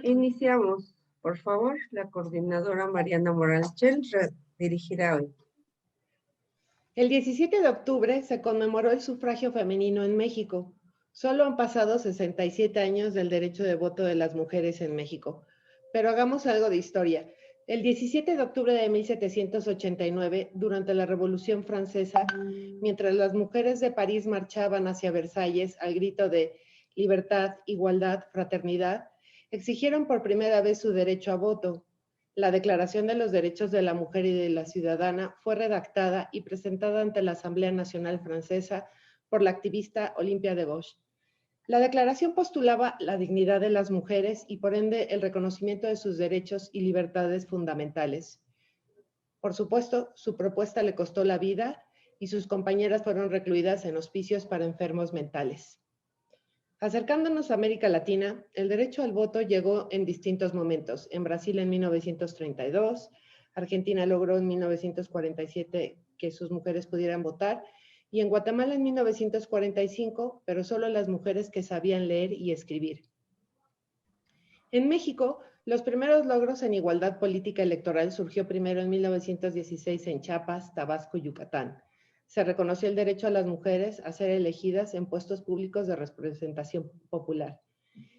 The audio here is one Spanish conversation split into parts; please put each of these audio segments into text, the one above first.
Iniciamos. Por favor, la coordinadora Mariana Morales Chel dirigirá hoy. El 17 de octubre se conmemoró el sufragio femenino en México. Solo han pasado 67 años del derecho de voto de las mujeres en México. Pero hagamos algo de historia. El 17 de octubre de 1789, durante la Revolución Francesa, mientras las mujeres de París marchaban hacia Versalles al grito de libertad, igualdad, fraternidad, exigieron por primera vez su derecho a voto. La Declaración de los Derechos de la Mujer y de la Ciudadana fue redactada y presentada ante la Asamblea Nacional Francesa por la activista Olympia de Gauche. La declaración postulaba la dignidad de las mujeres y por ende el reconocimiento de sus derechos y libertades fundamentales. Por supuesto, su propuesta le costó la vida y sus compañeras fueron recluidas en hospicios para enfermos mentales. Acercándonos a América Latina, el derecho al voto llegó en distintos momentos. En Brasil en 1932, Argentina logró en 1947 que sus mujeres pudieran votar, y en Guatemala en 1945, pero solo las mujeres que sabían leer y escribir. En México, los primeros logros en igualdad política electoral surgió primero en 1916 en Chiapas, Tabasco y Yucatán. Se reconoció el derecho a las mujeres a ser elegidas en puestos públicos de representación popular.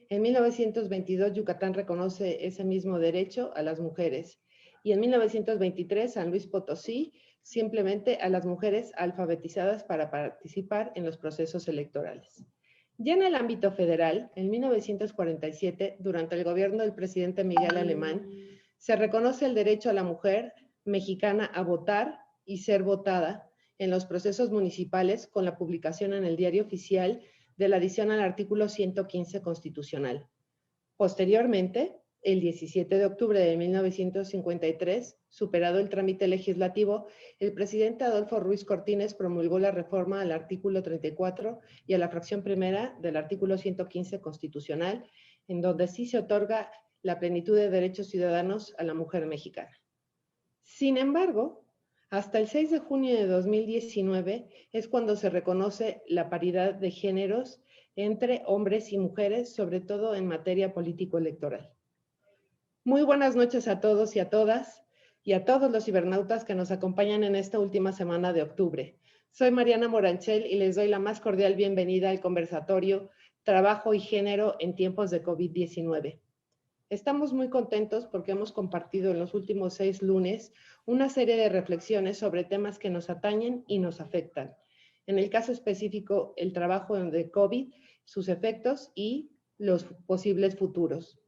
En 1922, Yucatán reconoce ese mismo derecho a las mujeres. Y en 1923, San Luis Potosí, simplemente a las mujeres alfabetizadas para participar en los procesos electorales. Ya en el ámbito federal, en 1947, durante el gobierno del presidente Miguel Alemán, se reconoce el derecho a la mujer mexicana a votar y ser votada en los procesos municipales con la publicación en el Diario Oficial de la adición al artículo 115 constitucional. Posteriormente, el 17 de octubre de 1953, superado el trámite legislativo, el presidente Adolfo Ruiz Cortines promulgó la reforma al artículo 34 y a la fracción primera del artículo 115 constitucional, en donde sí se otorga la plenitud de derechos ciudadanos a la mujer mexicana. Sin embargo, hasta el 6 de junio de 2019 es cuando se reconoce la paridad de géneros entre hombres y mujeres, sobre todo en materia político-electoral. Muy buenas noches a todos y a todas, y a todos los cibernautas que nos acompañan en esta última semana de octubre. Soy Mariana Moranchel y les doy la más cordial bienvenida al conversatorio Trabajo y Género en tiempos de COVID-19. Estamos muy contentos porque hemos compartido en los últimos 6 lunes una serie de reflexiones sobre temas que nos atañen y nos afectan. En el caso específico, el trabajo de COVID, sus efectos y los posibles futuros.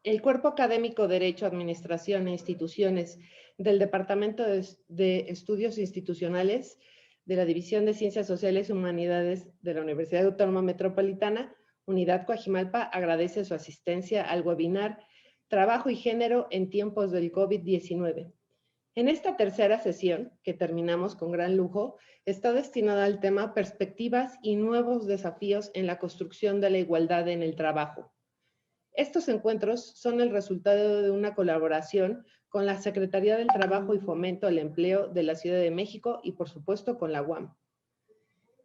El Cuerpo Académico Derecho, Administración e Instituciones del Departamento de Estudios Institucionales de la División de Ciencias Sociales y Humanidades de la Universidad Autónoma Metropolitana, Unidad Coajimalpa, agradece su asistencia al webinar Trabajo y Género en tiempos del COVID-19. En esta tercera sesión, que terminamos con gran lujo, está destinada al tema Perspectivas y nuevos desafíos en la construcción de la igualdad en el trabajo. Estos encuentros son el resultado de una colaboración con la Secretaría del Trabajo y Fomento al Empleo de la Ciudad de México y, por supuesto, con la UAM.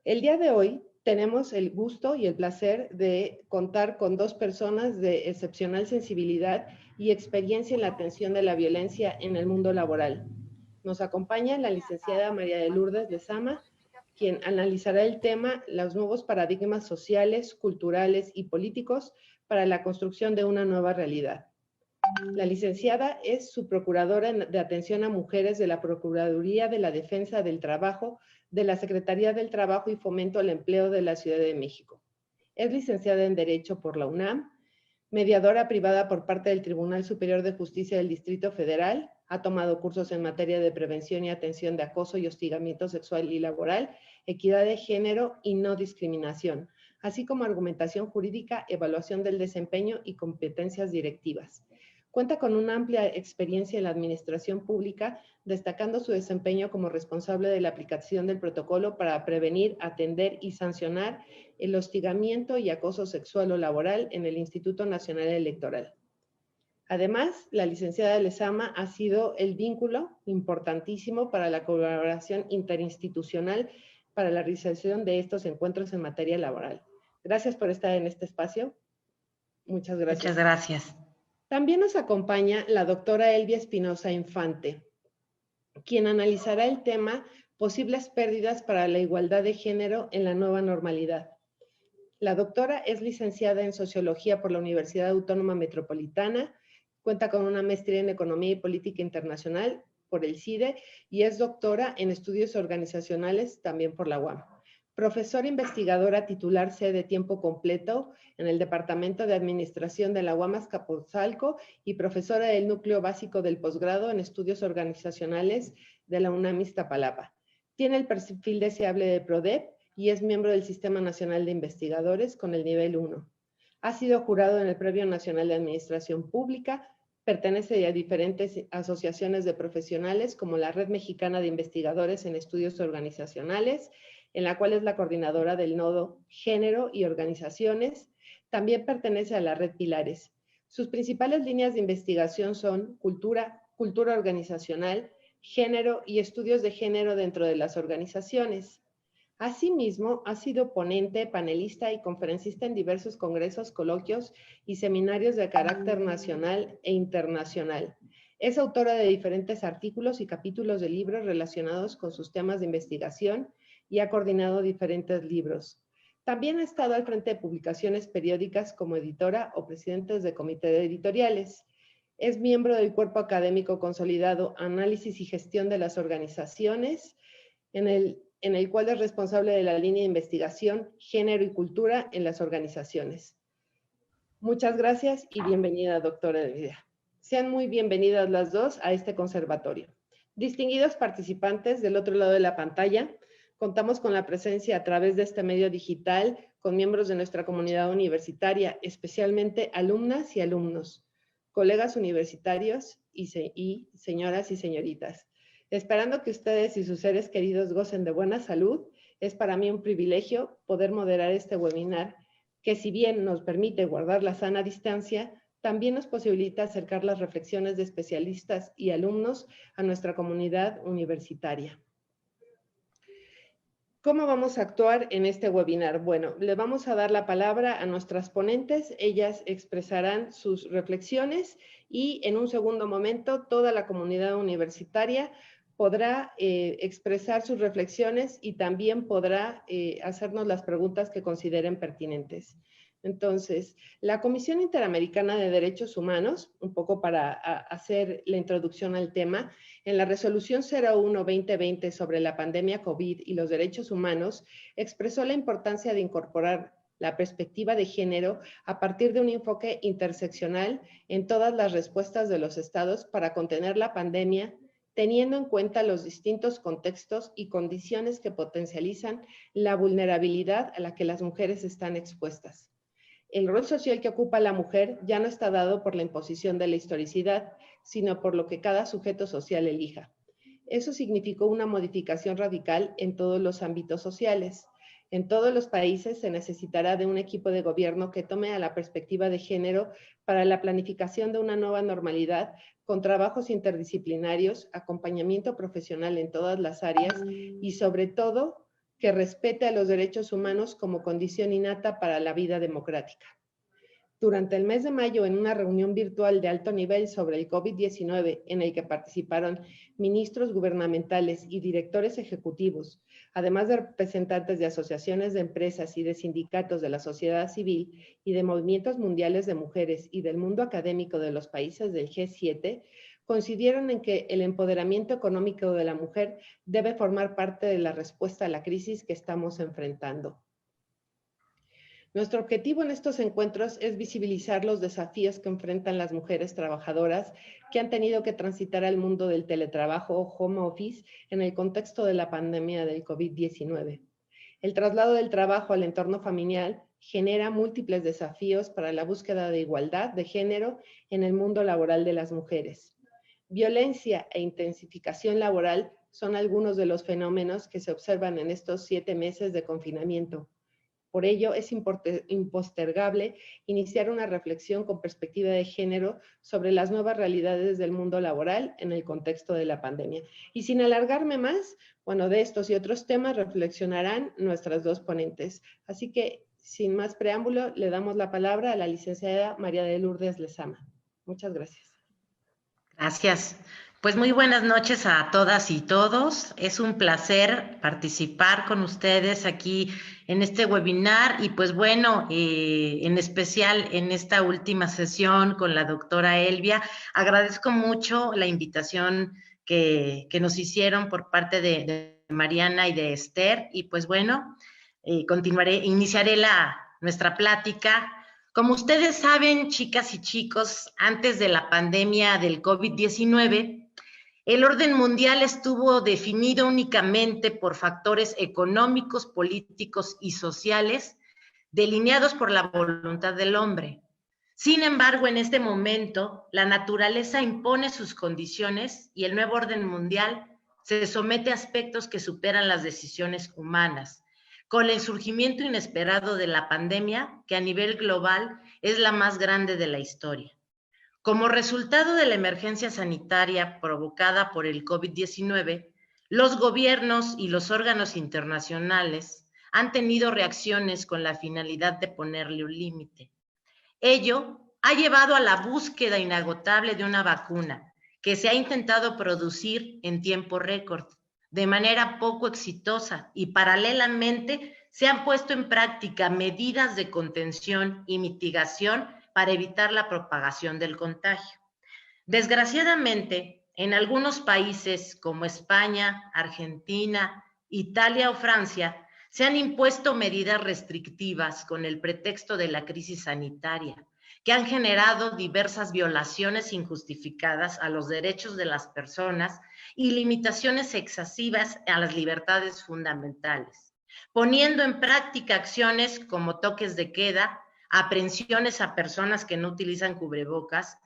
El día de hoy tenemos el gusto y el placer de contar con 2 personas de excepcional sensibilidad y experiencia en la atención de la violencia en el mundo laboral. Nos acompaña la licenciada María de Lourdes Lezama, quien analizará el tema los nuevos paradigmas sociales, culturales y políticos para la construcción de una nueva realidad. La licenciada es subprocuradora de atención a mujeres de la Procuraduría de la Defensa del Trabajo de la Secretaría del Trabajo y Fomento al Empleo de la Ciudad de México. Es licenciada en Derecho por la UNAM, mediadora privada por parte del Tribunal Superior de Justicia del Distrito Federal, ha tomado cursos en materia de prevención y atención de acoso y hostigamiento sexual y laboral, equidad de género y no discriminación, así como argumentación jurídica, evaluación del desempeño y competencias directivas. Cuenta con una amplia experiencia en la administración pública, destacando su desempeño como responsable de la aplicación del protocolo para prevenir, atender y sancionar el hostigamiento y acoso sexual o laboral en el Instituto Nacional Electoral. Además, la licenciada Lezama ha sido el vínculo importantísimo para la colaboración interinstitucional para la realización de estos encuentros en materia laboral. Gracias por estar en este espacio. Muchas gracias. Muchas gracias. También nos acompaña la doctora Elvia Espinosa Infante, quien analizará el tema posibles pérdidas para la igualdad de género en la nueva normalidad. La doctora es licenciada en Sociología por la Universidad Autónoma Metropolitana, cuenta con una maestría en Economía y Política Internacional por el CIDE y es doctora en Estudios Organizacionales también por la UAM. Profesora investigadora titular C de tiempo completo en el Departamento de Administración de la UAM Azcapotzalco y profesora del Núcleo Básico del Posgrado en Estudios Organizacionales de la UNAM Iztapalapa. Tiene el perfil deseable de PRODEP y es miembro del Sistema Nacional de Investigadores con el nivel 1. Ha sido jurado en el Premio Nacional de Administración Pública, pertenece a diferentes asociaciones de profesionales como la Red Mexicana de Investigadores en Estudios Organizacionales, en la cual es la coordinadora del nodo Género y Organizaciones. También pertenece a la Red Pilares. Sus principales líneas de investigación son cultura organizacional, género y estudios de género dentro de las organizaciones. Asimismo, ha sido ponente, panelista y conferencista en diversos congresos, coloquios y seminarios de carácter nacional e internacional. Es autora de diferentes artículos y capítulos de libros relacionados con sus temas de investigación y ha coordinado diferentes libros. También ha estado al frente de publicaciones periódicas como editora o presidente de comité de editoriales. Es miembro del Cuerpo Académico Consolidado Análisis y Gestión de las Organizaciones, en el cual es responsable de la línea de investigación Género y Cultura en las Organizaciones. Muchas gracias y bienvenida, doctora Elvia. Sean muy bienvenidas las dos a este conservatorio. Distinguidos participantes del otro lado de la pantalla, contamos con la presencia a través de este medio digital con miembros de nuestra comunidad universitaria, especialmente alumnas y alumnos, colegas universitarios y señoras y señoritas. Esperando que ustedes y sus seres queridos gocen de buena salud, es para mí un privilegio poder moderar este webinar que, si bien nos permite guardar la sana distancia, también nos posibilita acercar las reflexiones de especialistas y alumnos a nuestra comunidad universitaria. ¿Cómo vamos a actuar en este webinar? Bueno, le vamos a dar la palabra a nuestras ponentes. Ellas expresarán sus reflexiones y en un segundo momento toda la comunidad universitaria podrá expresar sus reflexiones y también podrá hacernos las preguntas que consideren pertinentes. Entonces, la Comisión Interamericana de Derechos Humanos, un poco para hacer la introducción al tema, en la resolución 01-2020 sobre la pandemia COVID y los derechos humanos, expresó la importancia de incorporar la perspectiva de género a partir de un enfoque interseccional en todas las respuestas de los estados para contener la pandemia, teniendo en cuenta los distintos contextos y condiciones que potencializan la vulnerabilidad a la que las mujeres están expuestas. El rol social que ocupa la mujer ya no está dado por la imposición de la historicidad, sino por lo que cada sujeto social elija. Eso significó una modificación radical en todos los ámbitos sociales. En todos los países se necesitará de un equipo de gobierno que tome a la perspectiva de género para la planificación de una nueva normalidad con trabajos interdisciplinarios, acompañamiento profesional en todas las áreas y sobre todo que respete a los derechos humanos como condición innata para la vida democrática. Durante el mes de mayo, en una reunión virtual de alto nivel sobre el COVID-19, en el que participaron ministros gubernamentales y directores ejecutivos, además de representantes de asociaciones de empresas y de sindicatos de la sociedad civil y de movimientos mundiales de mujeres y del mundo académico de los países del G7, coincidieron en que el empoderamiento económico de la mujer debe formar parte de la respuesta a la crisis que estamos enfrentando. Nuestro objetivo en estos encuentros es visibilizar los desafíos que enfrentan las mujeres trabajadoras que han tenido que transitar al mundo del teletrabajo o home office en el contexto de la pandemia del COVID-19. El traslado del trabajo al entorno familiar genera múltiples desafíos para la búsqueda de igualdad de género en el mundo laboral de las mujeres. Violencia e intensificación laboral son algunos de los fenómenos que se observan en estos 7 meses de confinamiento. Por ello, es impostergable iniciar una reflexión con perspectiva de género sobre las nuevas realidades del mundo laboral en el contexto de la pandemia. Y sin alargarme más, bueno, de estos y otros temas reflexionarán nuestras dos ponentes. Así que, sin más preámbulo, le damos la palabra a la licenciada María de Lourdes Lezama. Muchas gracias. Gracias. Pues muy buenas noches a todas y todos. Es un placer participar con ustedes aquí en este webinar y pues bueno, en especial en esta última sesión con la doctora Elvia. Agradezco mucho la invitación que nos hicieron por parte de Mariana y de Esther y pues bueno, iniciaré nuestra plática. Como ustedes saben, chicas y chicos, antes de la pandemia del COVID-19, el orden mundial estuvo definido únicamente por factores económicos, políticos y sociales delineados por la voluntad del hombre. Sin embargo, en este momento, la naturaleza impone sus condiciones y el nuevo orden mundial se somete a aspectos que superan las decisiones humanas, con el surgimiento inesperado de la pandemia, que a nivel global es la más grande de la historia. Como resultado de la emergencia sanitaria provocada por el COVID-19, los gobiernos y los órganos internacionales han tenido reacciones con la finalidad de ponerle un límite. Ello ha llevado a la búsqueda inagotable de una vacuna que se ha intentado producir en tiempo récord, de manera poco exitosa, y paralelamente se han puesto en práctica medidas de contención y mitigación para evitar la propagación del contagio. Desgraciadamente, en algunos países como España, Argentina, Italia o Francia, se han impuesto medidas restrictivas con el pretexto de la crisis sanitaria, que han generado diversas violaciones injustificadas a los derechos de las personas y limitaciones excesivas a las libertades fundamentales, poniendo en práctica acciones como toques de queda, aprehensiones a personas que no utilizan cubrebocas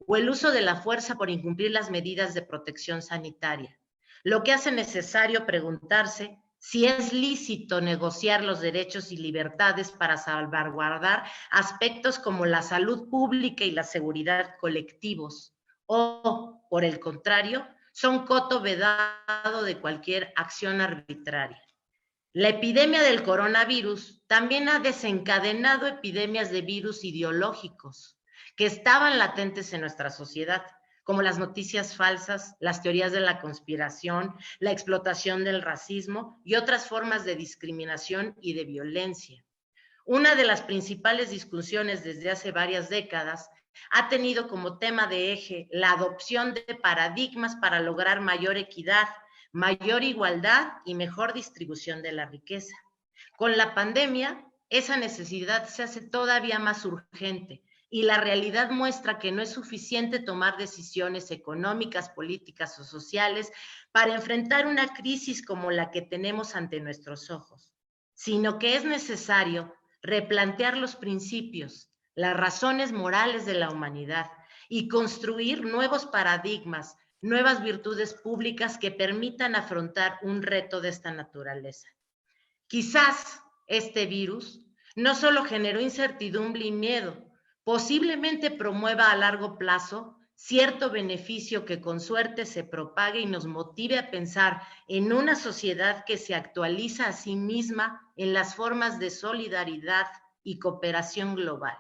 o el uso de la fuerza por incumplir las medidas de protección sanitaria, lo que hace necesario preguntarse si es lícito negociar los derechos y libertades para salvaguardar aspectos como la salud pública y la seguridad colectivos, o, por el contrario, son coto vedado de cualquier acción arbitraria. La epidemia del coronavirus también ha desencadenado epidemias de virus ideológicos que estaban latentes en nuestra sociedad, como las noticias falsas, las teorías de la conspiración, la explotación del racismo y otras formas de discriminación y de violencia. Una de las principales discusiones desde hace varias décadas ha tenido como tema de eje la adopción de paradigmas para lograr mayor equidad, mayor igualdad y mejor distribución de la riqueza. Con la pandemia, esa necesidad se hace todavía más urgente y la realidad muestra que no es suficiente tomar decisiones económicas, políticas o sociales para enfrentar una crisis como la que tenemos ante nuestros ojos, sino que es necesario replantear los principios, las razones morales de la humanidad y construir nuevos paradigmas, nuevas virtudes públicas que permitan afrontar un reto de esta naturaleza. Quizás este virus no solo generó incertidumbre y miedo, posiblemente promueva a largo plazo cierto beneficio que con suerte se propague y nos motive a pensar en una sociedad que se actualiza a sí misma en las formas de solidaridad y cooperación global.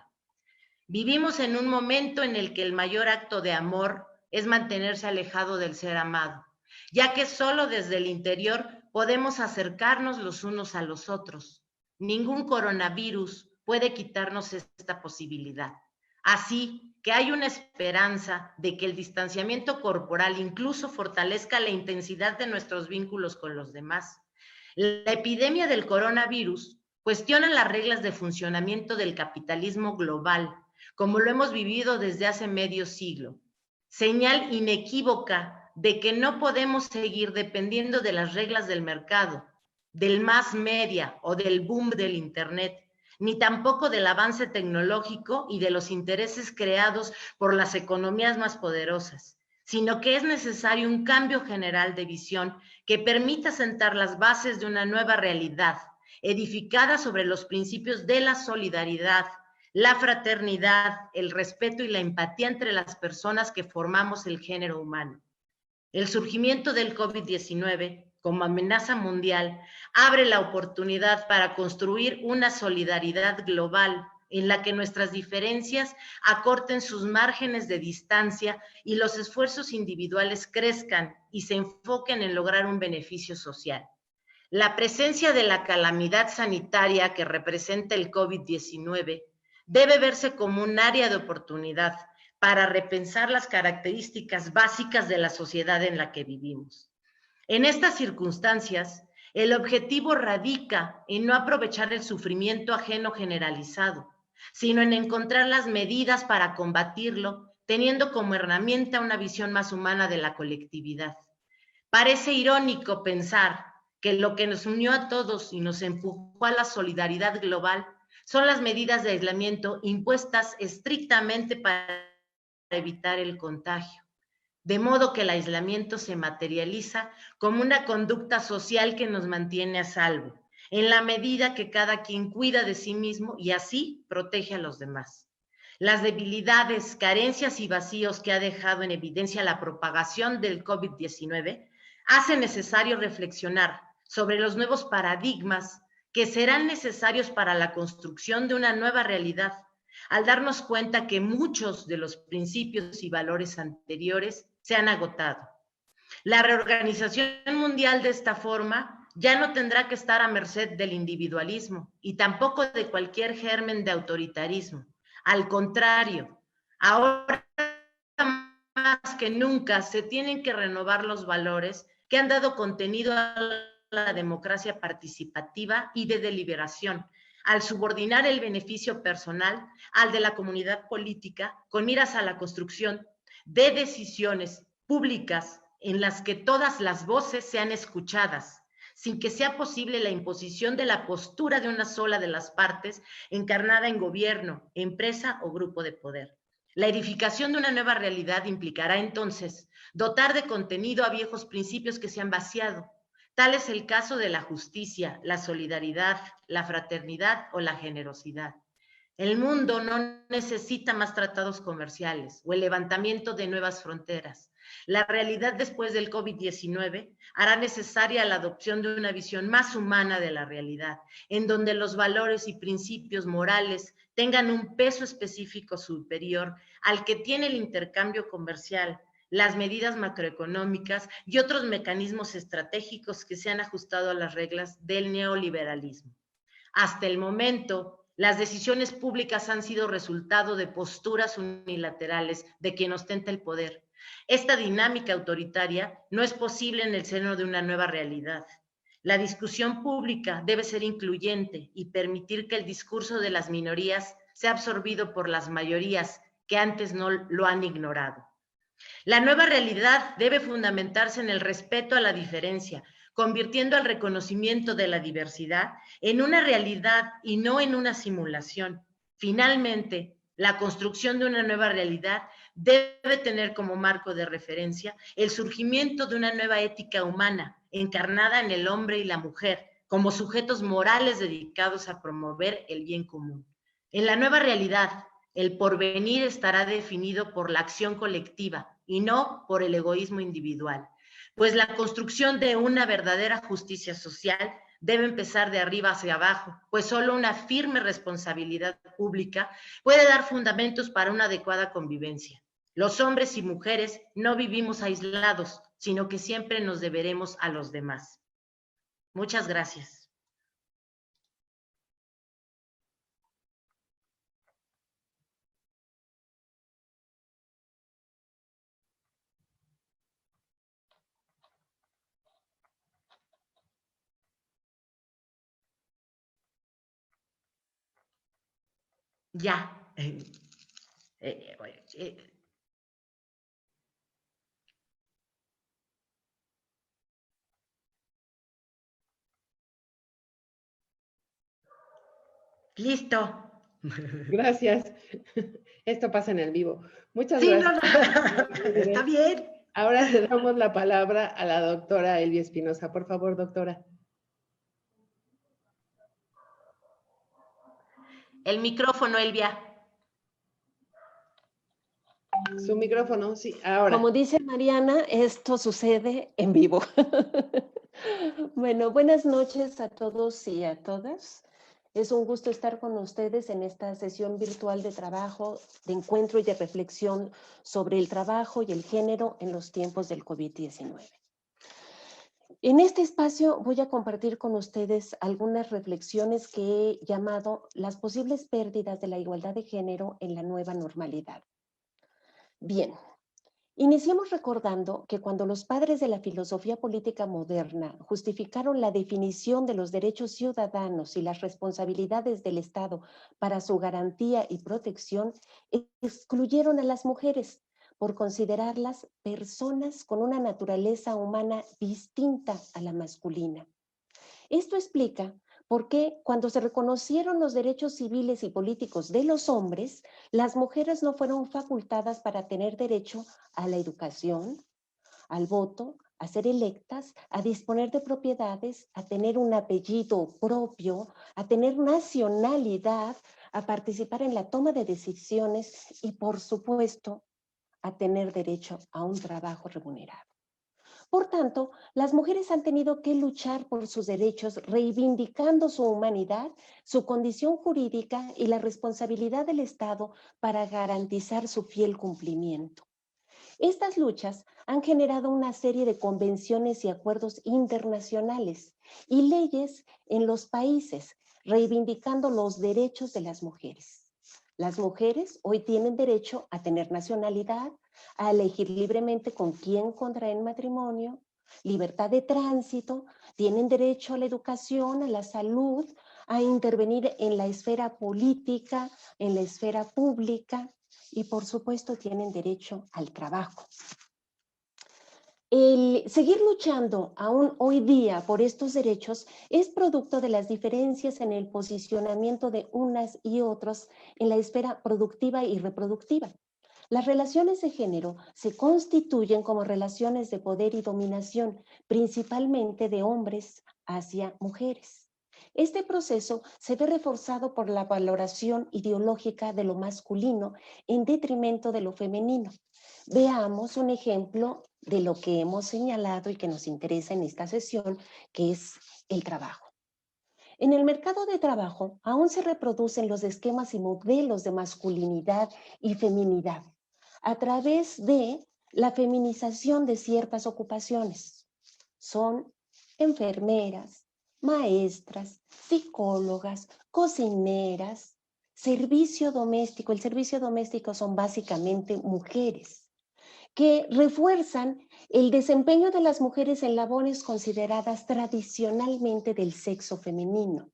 Vivimos en un momento en el que el mayor acto de amor es mantenerse alejado del ser amado, ya que solo desde el interior podemos acercarnos los unos a los otros. Ningún coronavirus puede quitarnos esta posibilidad. Así que hay una esperanza de que el distanciamiento corporal incluso fortalezca la intensidad de nuestros vínculos con los demás. La epidemia del coronavirus cuestiona las reglas de funcionamiento del capitalismo global, como lo hemos vivido desde hace medio siglo. Señal inequívoca de que no podemos seguir dependiendo de las reglas del mercado, del mass media o del boom del Internet, ni tampoco del avance tecnológico y de los intereses creados por las economías más poderosas, sino que es necesario un cambio general de visión que permita sentar las bases de una nueva realidad, edificada sobre los principios de la solidaridad, la fraternidad, el respeto y la empatía entre las personas que formamos el género humano. El surgimiento del COVID-19 como amenaza mundial, abre la oportunidad para construir una solidaridad global en la que nuestras diferencias acorten sus márgenes de distancia y los esfuerzos individuales crezcan y se enfoquen en lograr un beneficio social. La presencia de la calamidad sanitaria que representa el COVID-19 debe verse como un área de oportunidad para repensar las características básicas de la sociedad en la que vivimos. En estas circunstancias, el objetivo radica en no aprovechar el sufrimiento ajeno generalizado, sino en encontrar las medidas para combatirlo, teniendo como herramienta una visión más humana de la colectividad. Parece irónico pensar que lo que nos unió a todos y nos empujó a la solidaridad global son las medidas de aislamiento impuestas estrictamente para evitar el contagio. De modo que el aislamiento se materializa como una conducta social que nos mantiene a salvo, en la medida que cada quien cuida de sí mismo y así protege a los demás. Las debilidades, carencias y vacíos que ha dejado en evidencia la propagación del COVID-19 hacen necesario reflexionar sobre los nuevos paradigmas que serán necesarios para la construcción de una nueva realidad, al darnos cuenta que muchos de los principios y valores anteriores se han agotado. La reorganización mundial de esta forma ya no tendrá que estar a merced del individualismo y tampoco de cualquier germen de autoritarismo. Al contrario, ahora más que nunca se tienen que renovar los valores que han dado contenido a la democracia participativa y de deliberación, al subordinar el beneficio personal al de la comunidad política con miras a la construcción de decisiones públicas en las que todas las voces sean escuchadas, sin que sea posible la imposición de la postura de una sola de las partes encarnada en gobierno, empresa o grupo de poder. La edificación de una nueva realidad implicará entonces dotar de contenido a viejos principios que se han vaciado. Tal es el caso de la justicia, la solidaridad, la fraternidad o la generosidad. El mundo no necesita más tratados comerciales o el levantamiento de nuevas fronteras. La realidad después del COVID-19 hará necesaria la adopción de una visión más humana de la realidad, en donde los valores y principios morales tengan un peso específico superior al que tiene el intercambio comercial, las medidas macroeconómicas y otros mecanismos estratégicos que se han ajustado a las reglas del neoliberalismo. Hasta el momento, las decisiones públicas han sido resultado de posturas unilaterales de quien ostenta el poder. Esta dinámica autoritaria no es posible en el seno de una nueva realidad. La discusión pública debe ser incluyente y permitir que el discurso de las minorías sea absorbido por las mayorías que antes no lo han ignorado. La nueva realidad debe fundamentarse en el respeto a la diferencia, convirtiendo el reconocimiento de la diversidad en una realidad y no en una simulación. Finalmente, la construcción de una nueva realidad debe tener como marco de referencia el surgimiento de una nueva ética humana, encarnada en el hombre y la mujer, como sujetos morales dedicados a promover el bien común. En la nueva realidad, el porvenir estará definido por la acción colectiva y no por el egoísmo individual, pues la construcción de una verdadera justicia social debe empezar de arriba hacia abajo, pues solo una firme responsabilidad pública puede dar fundamentos para una adecuada convivencia. Los hombres y mujeres no vivimos aislados, sino que siempre nos deberemos a los demás. Muchas gracias. Ya. Listo. Gracias. Esto pasa en el vivo. Muchas Sí, gracias. no, está bien. Ahora le damos la palabra a la doctora Elvia Espinosa. Por favor, doctora. El micrófono, Elvia. Su micrófono, sí, ahora. Como dice Mariana, esto sucede en vivo. Bueno, buenas noches a todos y a todas. Es un gusto estar con ustedes en esta sesión virtual de trabajo, de encuentro y de reflexión sobre el trabajo y el género en los tiempos del COVID-19. En este espacio voy a compartir con ustedes algunas reflexiones que he llamado las posibles pérdidas de la igualdad de género en la nueva normalidad. Bien. Iniciemos recordando que cuando los padres de la filosofía política moderna justificaron la definición de los derechos ciudadanos y las responsabilidades del Estado para su garantía y protección, excluyeron a las mujeres por considerarlas personas con una naturaleza humana distinta a la masculina. Esto explica por qué cuando se reconocieron los derechos civiles y políticos de los hombres, las mujeres no fueron facultadas para tener derecho a la educación, al voto, a ser electas, a disponer de propiedades, a tener un apellido propio, a tener nacionalidad, a participar en la toma de decisiones y, por supuesto, a tener derecho a un trabajo remunerado. Por tanto, las mujeres han tenido que luchar por sus derechos, reivindicando su humanidad, su condición jurídica y la responsabilidad del Estado para garantizar su fiel cumplimiento. Estas luchas han generado una serie de convenciones y acuerdos internacionales y leyes en los países, reivindicando los derechos de las mujeres. Las mujeres hoy tienen derecho a tener nacionalidad, a elegir libremente con quién contraen matrimonio, libertad de tránsito, tienen derecho a la educación, a la salud, a intervenir en la esfera política, en la esfera pública y por supuesto tienen derecho al trabajo. El seguir luchando aún hoy día por estos derechos es producto de las diferencias en el posicionamiento de unas y otros en la esfera productiva y reproductiva. Las relaciones de género se constituyen como relaciones de poder y dominación, principalmente de hombres hacia mujeres. Este proceso se ve reforzado por la valoración ideológica de lo masculino en detrimento de lo femenino. Veamos un ejemplo de lo que hemos señalado y que nos interesa en esta sesión, que es el trabajo. En el mercado de trabajo aún se reproducen los esquemas y modelos de masculinidad y feminidad a través de la feminización de ciertas ocupaciones. Son enfermeras, maestras, psicólogas, cocineras, servicio doméstico. El servicio doméstico son básicamente mujeres que refuerzan el desempeño de las mujeres en labores consideradas tradicionalmente del sexo femenino.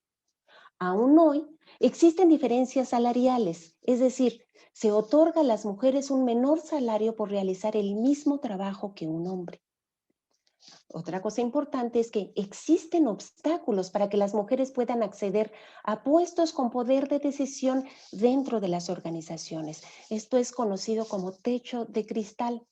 Aún hoy existen diferencias salariales, es decir, se otorga a las mujeres un menor salario por realizar el mismo trabajo que un hombre. Otra cosa importante es que existen obstáculos para que las mujeres puedan acceder a puestos con poder de decisión dentro de las organizaciones. Esto es conocido como techo de cristal.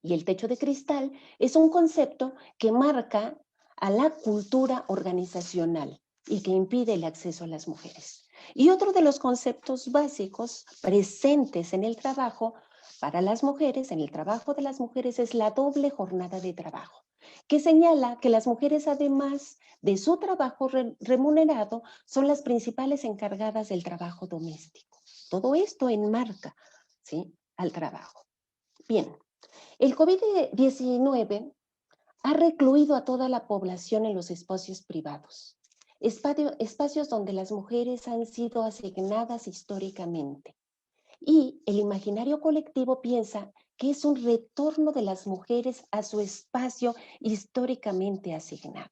Y el techo de cristal es un concepto que marca a la cultura organizacional y que impide el acceso a las mujeres. Y otro de los conceptos básicos presentes en el trabajo para las mujeres, en el trabajo de las mujeres, es la doble jornada de trabajo, que señala que las mujeres, además de su trabajo remunerado, son las principales encargadas del trabajo doméstico. Todo esto enmarca, ¿sí?, al trabajo. Bien, el COVID-19 ha recluido a toda la población en los espacios privados, espacios donde las mujeres han sido asignadas históricamente. Y el imaginario colectivo piensa que es un retorno de las mujeres a su espacio históricamente asignado.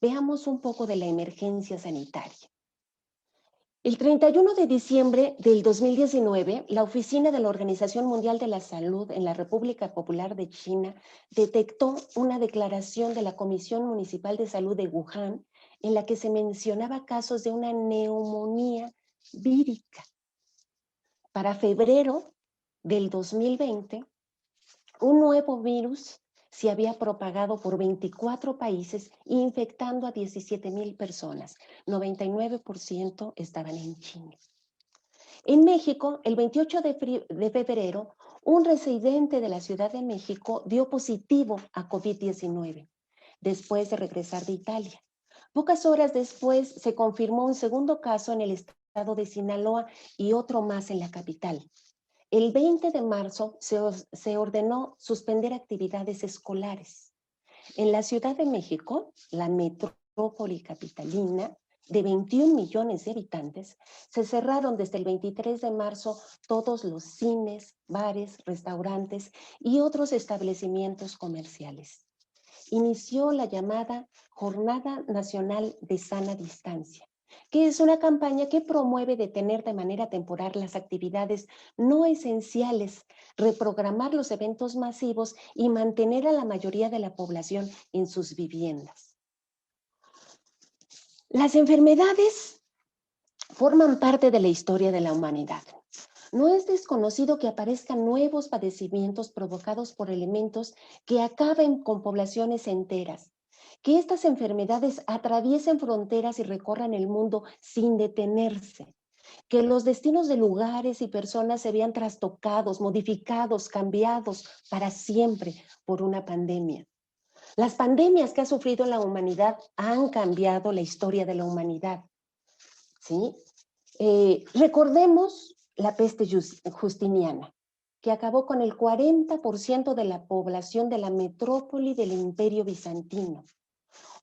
Veamos un poco de la emergencia sanitaria. El 31 de diciembre del 2019, la Oficina de la Organización Mundial de la Salud en la República Popular de China detectó una declaración de la Comisión Municipal de Salud de Wuhan en la que se mencionaba casos de una neumonía vírica. Para febrero del 2020, un nuevo virus se había propagado por 24 países, infectando a 17,000 personas. 99% estaban en China. En México, el 28 de febrero, un residente de la Ciudad de México dio positivo a COVID-19 después de regresar de Italia. Pocas horas después se confirmó un segundo caso en el estado de Sinaloa y otro más en la capital. El 20 de marzo se ordenó suspender actividades escolares. En la Ciudad de México, la metrópoli capitalina, de 21 millones de habitantes, se cerraron desde el 23 de marzo todos los cines, bares, restaurantes y otros establecimientos comerciales. Inició la llamada Jornada Nacional de Sana Distancia, que es una campaña que promueve detener de manera temporal las actividades no esenciales, reprogramar los eventos masivos y mantener a la mayoría de la población en sus viviendas. Las enfermedades forman parte de la historia de la humanidad. No es desconocido que aparezcan nuevos padecimientos provocados por elementos que acaben con poblaciones enteras, que estas enfermedades atraviesen fronteras y recorran el mundo sin detenerse, que los destinos de lugares y personas se vean trastocados, modificados, cambiados para siempre por una pandemia. Las pandemias que ha sufrido la humanidad han cambiado la historia de la humanidad, ¿sí? Recordemos la peste justiniana, que acabó con el 40% de la población de la metrópoli del Imperio Bizantino.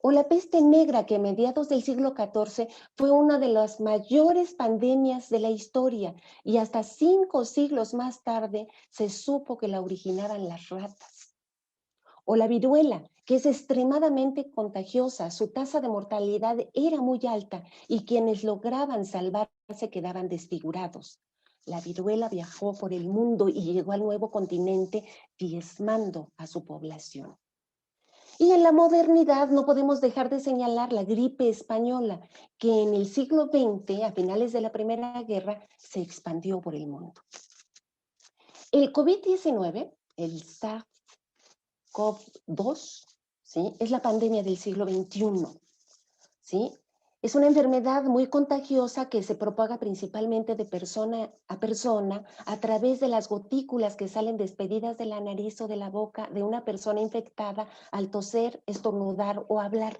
O la peste negra, que a mediados del siglo XIV fue una de las mayores pandemias de la historia y hasta 5 siglos más tarde se supo que la originaban las ratas. O la viruela, que es extremadamente contagiosa, su tasa de mortalidad era muy alta y quienes lograban salvarse quedaban desfigurados. La viruela viajó por el mundo y llegó al nuevo continente diezmando a su población. Y en la modernidad no podemos dejar de señalar la gripe española, que en el siglo XX, a finales de la Primera Guerra, se expandió por el mundo. El COVID-19, el SARS-CoV-2, ¿sí?, es la pandemia del siglo XXI, ¿sí? Es una enfermedad muy contagiosa que se propaga principalmente de persona a persona a través de las gotículas que salen despedidas de la nariz o de la boca de una persona infectada al toser, estornudar o hablar.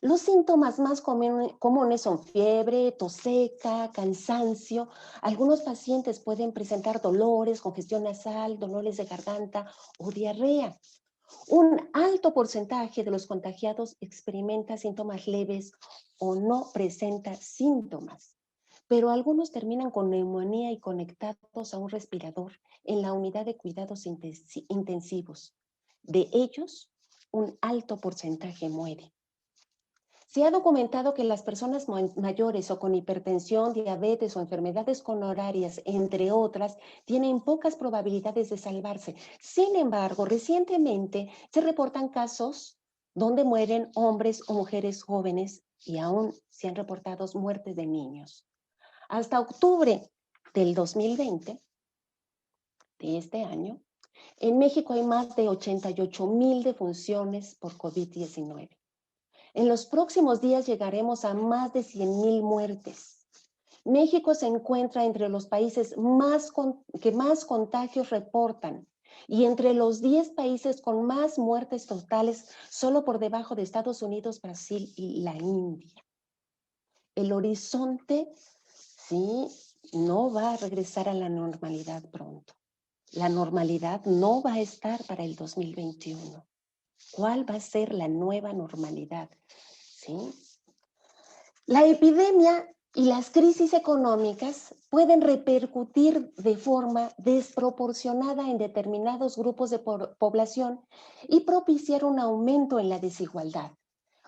Los síntomas más comunes son fiebre, tos seca, cansancio. Algunos pacientes pueden presentar dolores, congestión nasal, dolores de garganta o diarrea. Un alto porcentaje de los contagiados experimenta síntomas leves o no presenta síntomas, pero algunos terminan con neumonía y conectados a un respirador en la unidad de cuidados intensivos. De ellos, un alto porcentaje muere. Se ha documentado que las personas mayores o con hipertensión, diabetes o enfermedades coronarias, entre otras, tienen pocas probabilidades de salvarse. Sin embargo, recientemente se reportan casos donde mueren hombres o mujeres jóvenes y aún se han reportado muertes de niños. Hasta octubre del 2020, de este año, en México hay más de 88,000 defunciones por COVID-19. En los próximos días llegaremos a más de 100,000 muertes. México se encuentra entre los países que más contagios reportan y entre los 10 países con más muertes totales, solo por debajo de Estados Unidos, Brasil y la India. El horizonte, sí, no va a regresar a la normalidad pronto. La normalidad no va a estar para el 2021. ¿Cuál va a ser la nueva normalidad? ¿Sí? La epidemia y las crisis económicas pueden repercutir de forma desproporcionada en determinados grupos de población y propiciar un aumento en la desigualdad.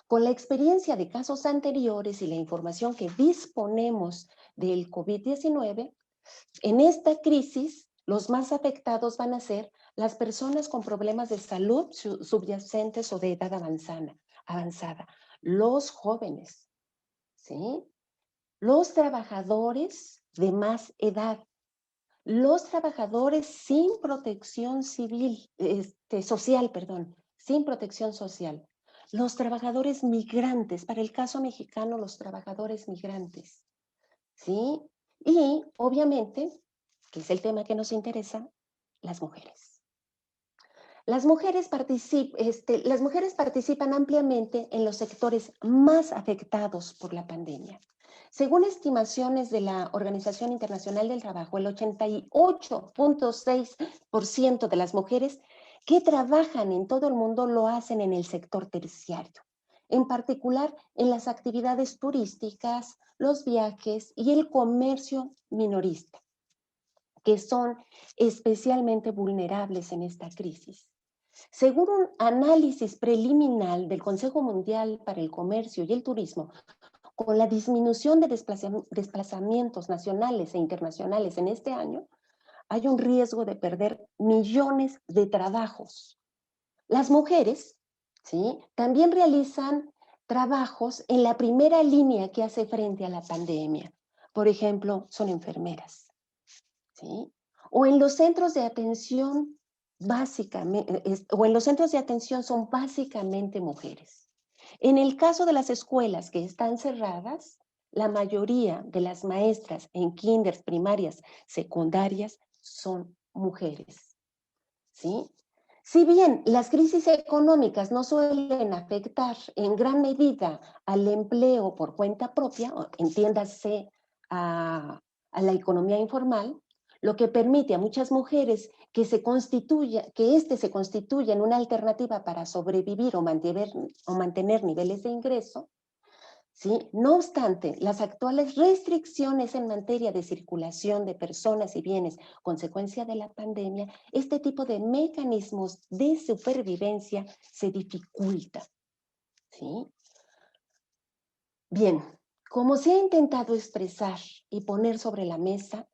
Con la experiencia de casos anteriores y la información que disponemos del COVID-19, en esta crisis los más afectados van a ser las personas con problemas de salud subyacentes o de edad avanzada, los jóvenes, ¿sí?, los trabajadores de más edad, los trabajadores sin protección social, sin protección social, los trabajadores migrantes, para el caso mexicano, los trabajadores migrantes, ¿sí? Y obviamente, que es el tema que nos interesa, las mujeres. Las mujeres participan ampliamente en los sectores más afectados por la pandemia. Según estimaciones de la Organización Internacional del Trabajo, el 88.6% de las mujeres que trabajan en todo el mundo lo hacen en el sector terciario, en particular en las actividades turísticas, los viajes y el comercio minorista, que son especialmente vulnerables en esta crisis. Según un análisis preliminar del Consejo Mundial para el Comercio y el Turismo, con la disminución de desplazamientos nacionales e internacionales en este año, hay un riesgo de perder millones de trabajos. Las mujeres, ¿sí?, también realizan trabajos en la primera línea que hace frente a la pandemia. Por ejemplo, son enfermeras, ¿sí?, o en los centros de atención son básicamente mujeres. En el caso de las escuelas que están cerradas, la mayoría de las maestras en kinders, primarias, secundarias, son mujeres, ¿sí? Si bien las crisis económicas no suelen afectar en gran medida al empleo por cuenta propia, entiéndase a la economía informal, lo que permite a muchas mujeres que se constituya en una alternativa para sobrevivir o mantener niveles de ingreso, ¿sí? No obstante, las actuales restricciones en materia de circulación de personas y bienes, consecuencia de la pandemia, este tipo de mecanismos de supervivencia se dificulta, ¿sí? Bien, como se ha intentado expresar y poner sobre la mesa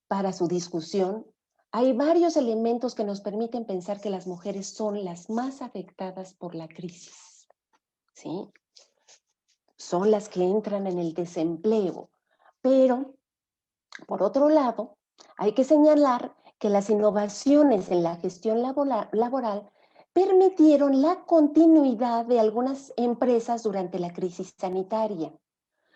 para su discusión, hay varios elementos que nos permiten pensar que las mujeres son las más afectadas por la crisis, ¿sí? Son las que entran en el desempleo, pero por otro lado, hay que señalar que las innovaciones en la gestión laboral permitieron la continuidad de algunas empresas durante la crisis sanitaria.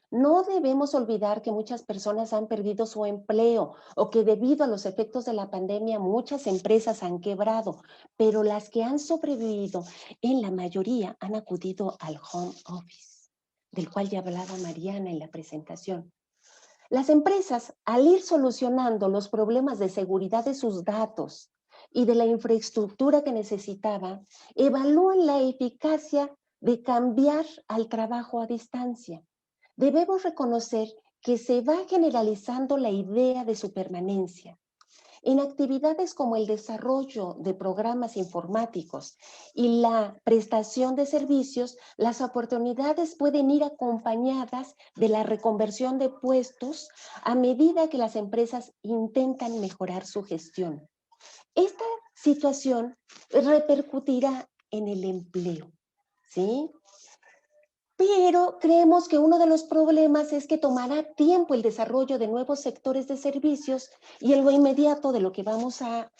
No debemos olvidar que muchas personas han perdido su empleo o que debido a los efectos de la pandemia muchas empresas han quebrado, pero las que han sobrevivido en la mayoría han acudido al home office, del cual ya hablaba Mariana en la presentación. Las empresas, al ir solucionando los problemas de seguridad de sus datos y de la infraestructura que necesitaban, evalúan la eficacia de cambiar al trabajo a distancia. Debemos reconocer que se va generalizando la idea de su permanencia. En actividades como el desarrollo de programas informáticos y la prestación de servicios, las oportunidades pueden ir acompañadas de la reconversión de puestos a medida que las empresas intentan mejorar su gestión. Esta situación repercutirá en el empleo, ¿sí? Pero creemos que uno de los problemas es que tomará tiempo el desarrollo de nuevos sectores de servicios y en lo inmediato de lo que vamos a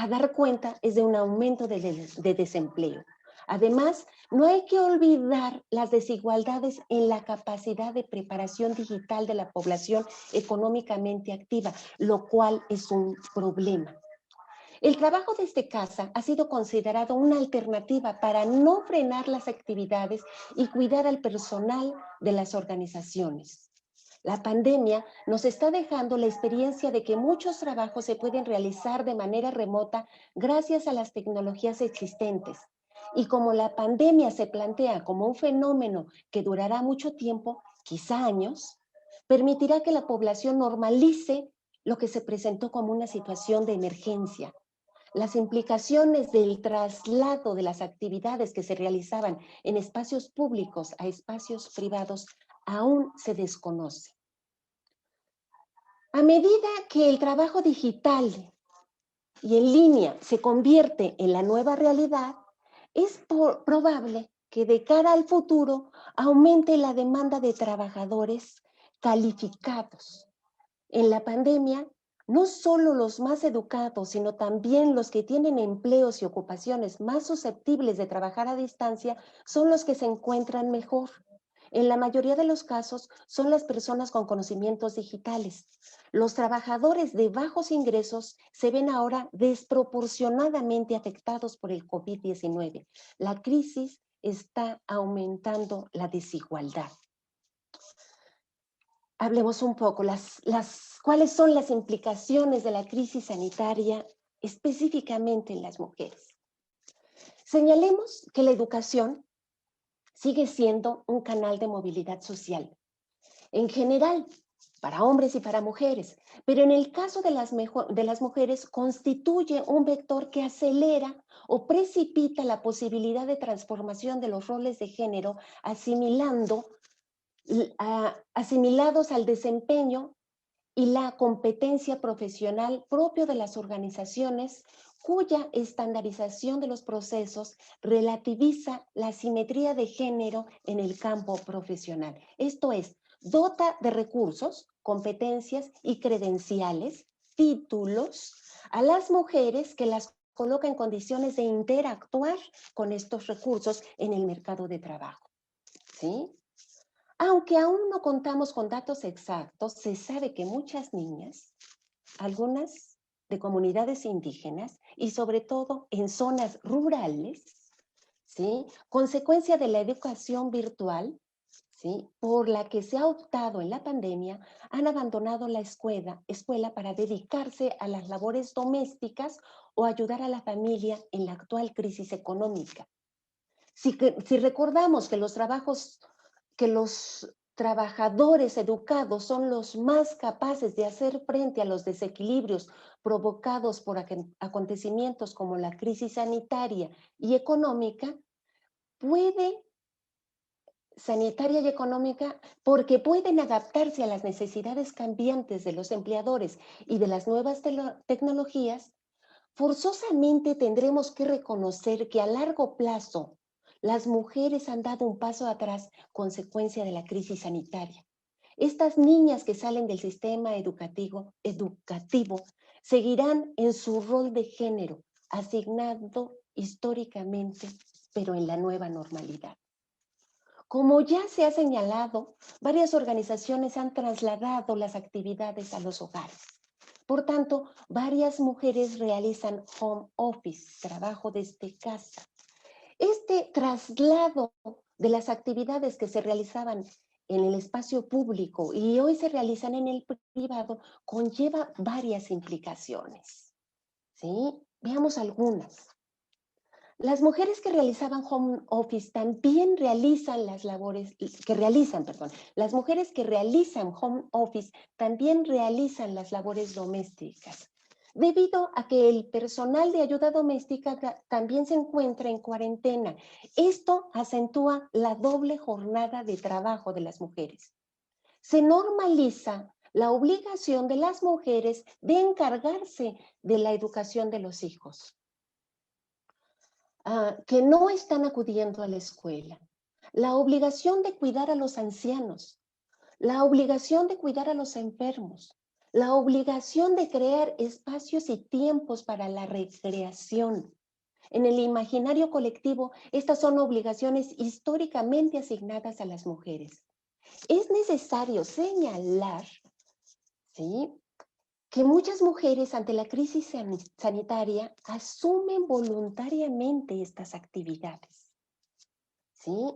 dar cuenta es de un aumento de desempleo. Además, no hay que olvidar las desigualdades en la capacidad de preparación digital de la población económicamente activa, lo cual es un problema. El trabajo desde casa ha sido considerado una alternativa para no frenar las actividades y cuidar al personal de las organizaciones. La pandemia nos está dejando la experiencia de que muchos trabajos se pueden realizar de manera remota gracias a las tecnologías existentes. Y como la pandemia se plantea como un fenómeno que durará mucho tiempo, quizá años, permitirá que la población normalice lo que se presentó como una situación de emergencia. Las implicaciones del traslado de las actividades que se realizaban en espacios públicos a espacios privados aún se desconoce. A medida que el trabajo digital y en línea se convierte en la nueva realidad, es probable que de cara al futuro aumente la demanda de trabajadores calificados. En la pandemia, no solo los más educados, sino también los que tienen empleos y ocupaciones más susceptibles de trabajar a distancia son los que se encuentran mejor. en la mayoría de los casos son las personas con conocimientos digitales. Los trabajadores de bajos ingresos se ven ahora desproporcionadamente afectados por el COVID-19. La crisis está aumentando la desigualdad. Hablemos un poco, ¿cuáles son las implicaciones de la crisis sanitaria específicamente en las mujeres? Señalemos que la educación sigue siendo un canal de movilidad social, en general, para hombres y para mujeres, pero en el caso de las mujeres constituye un vector que acelera o precipita la posibilidad de transformación de los roles de género, asimilados al desempeño y la competencia profesional propio de las organizaciones, cuya estandarización de los procesos relativiza la asimetría de género en el campo profesional. Esto es, dota de recursos, competencias y credenciales, títulos, a las mujeres que las coloca en condiciones de interactuar con estos recursos en el mercado de trabajo. ¿Sí? Aunque aún no contamos con datos exactos, se sabe que muchas niñas, algunas de comunidades indígenas y sobre todo en zonas rurales, ¿sí?, consecuencia de la educación virtual, ¿sí?, por la que se ha optado en la pandemia, han abandonado la escuela para dedicarse a las labores domésticas o ayudar a la familia en la actual crisis económica. Si recordamos que los trabajadores educados son los más capaces de hacer frente a los desequilibrios provocados por acontecimientos como la crisis sanitaria y económica, porque pueden adaptarse a las necesidades cambiantes de los empleadores y de las nuevas tecnologías, forzosamente tendremos que reconocer que a largo plazo las mujeres han dado un paso atrás consecuencia de la crisis sanitaria. Estas niñas que salen del sistema educativo seguirán en su rol de género, asignado históricamente, pero en la nueva normalidad. Como ya se ha señalado, varias organizaciones han trasladado las actividades a los hogares. Por tanto, varias mujeres realizan home office, trabajo desde casa. Este traslado de las actividades que se realizaban en el espacio público y hoy se realizan en el privado conlleva varias implicaciones. ¿Sí? Veamos algunas. Las mujeres que realizaban home office también realizan las labores domésticas, debido a que el personal de ayuda doméstica también se encuentra en cuarentena. Esto acentúa la doble jornada de trabajo de las mujeres. Se normaliza la obligación de las mujeres de encargarse de la educación de los hijos, que no están acudiendo a la escuela, la obligación de cuidar a los ancianos, la obligación de cuidar a los enfermos, la obligación de crear espacios y tiempos para la recreación. En el imaginario colectivo, estas son obligaciones históricamente asignadas a las mujeres. Es necesario señalar, ¿sí?, que muchas mujeres ante la crisis sanitaria asumen voluntariamente estas actividades. ¿Sí?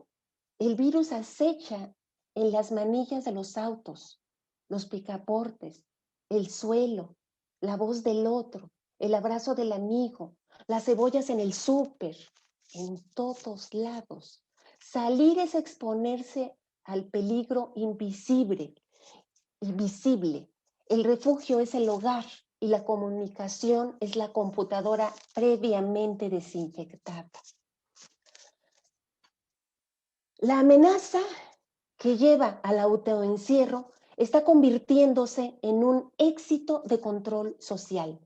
El virus acecha en las manillas de los autos, los picaportes, el suelo, la voz del otro, el abrazo del amigo, las cebollas en el súper, en todos lados. Salir es exponerse al peligro invisible y visible. El refugio es el hogar y la comunicación es la computadora previamente desinfectada. La amenaza que lleva al autoencierro está convirtiéndose en un éxito de control social.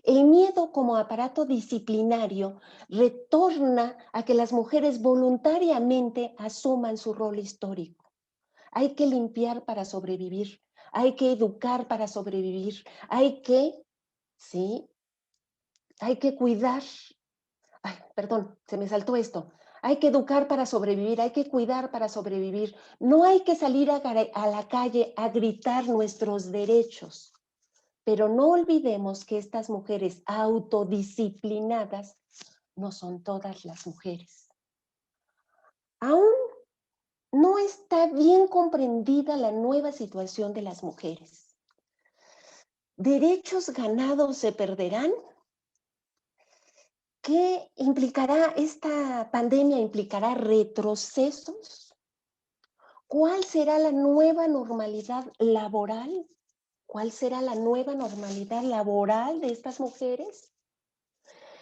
El miedo como aparato disciplinario retorna a que las mujeres voluntariamente asuman su rol histórico. Hay que limpiar para sobrevivir, hay que educar para sobrevivir, hay que cuidar. Ay, perdón, se me saltó esto. Hay que educar para sobrevivir, hay que cuidar para sobrevivir. No hay que salir a la calle a gritar nuestros derechos. Pero no olvidemos que estas mujeres autodisciplinadas no son todas las mujeres. Aún no está bien comprendida la nueva situación de las mujeres. ¿Derechos ganados se perderán? ¿Qué implicará esta pandemia? ¿Implicará retrocesos? ¿Cuál será la nueva normalidad laboral? ¿Cuál será la nueva normalidad laboral de estas mujeres?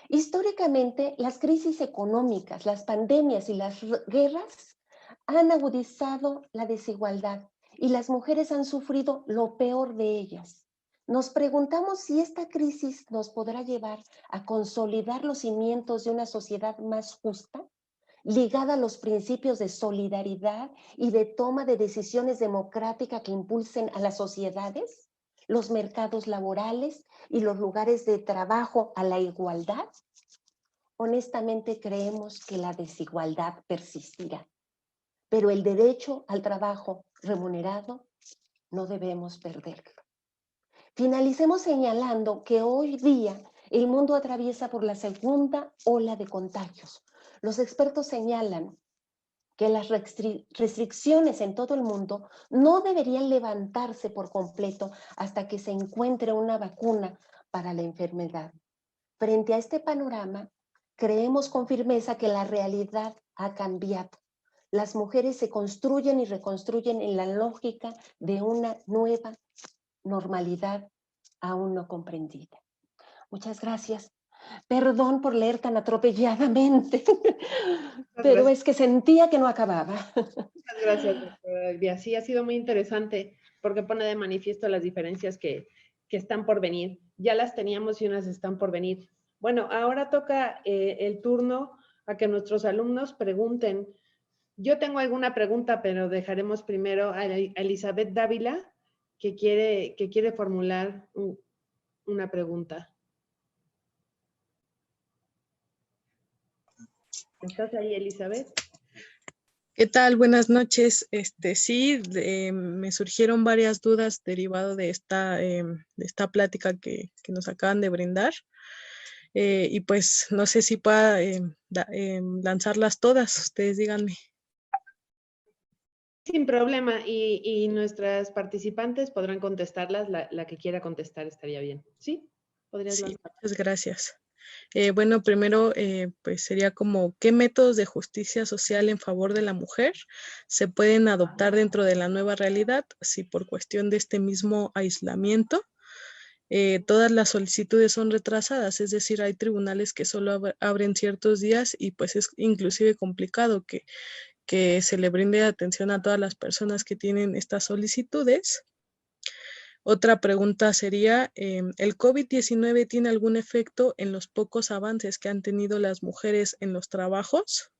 Históricamente, las crisis económicas, las pandemias y las guerras han agudizado la desigualdad y las mujeres han sufrido lo peor de ellas. Nos preguntamos si esta crisis nos podrá llevar a consolidar los cimientos de una sociedad más justa, ligada a los principios de solidaridad y de toma de decisiones democráticas que impulsen a las sociedades, los mercados laborales y los lugares de trabajo a la igualdad. Honestamente creemos que la desigualdad persistirá, pero el derecho al trabajo remunerado no debemos perderlo. Finalicemos señalando que hoy día el mundo atraviesa por la segunda ola de contagios. Los expertos señalan que las restricciones en todo el mundo no deberían levantarse por completo hasta que se encuentre una vacuna para la enfermedad. Frente a este panorama, creemos con firmeza que la realidad ha cambiado. Las mujeres se construyen y reconstruyen en la lógica de una nueva normalidad aún no comprendida. Muchas gracias. Perdón por leer tan atropelladamente, pero es que sentía que no acababa. Muchas gracias, doctora Elvia. Sí, ha sido muy interesante porque pone de manifiesto las diferencias que están por venir. Ya las teníamos y unas están por venir. Bueno, ahora toca el turno a que nuestros alumnos pregunten. Yo tengo alguna pregunta, pero dejaremos primero a Elizabeth Dávila, que quiere formular una pregunta. ¿Estás ahí, Elizabeth? ¿Qué tal? Buenas noches. Sí, me surgieron varias dudas derivado de esta plática que nos acaban de brindar. Y pues no sé si pueda lanzarlas todas. Ustedes díganme. Sin problema. Y nuestras participantes podrán contestarlas. La que quiera contestar estaría bien. ¿Sí? ¿Podrías lanzar? Sí, muchas gracias. Bueno, primero, pues sería como, ¿qué métodos de justicia social en favor de la mujer se pueden adoptar dentro de la nueva realidad? Si por cuestión de este mismo aislamiento, todas las solicitudes son retrasadas, es decir, hay tribunales que solo abren ciertos días y pues es inclusive complicado que se le brinde atención a todas las personas que tienen estas solicitudes. Otra pregunta sería, ¿el COVID-19 tiene algún efecto en los pocos avances que han tenido las mujeres en los trabajos?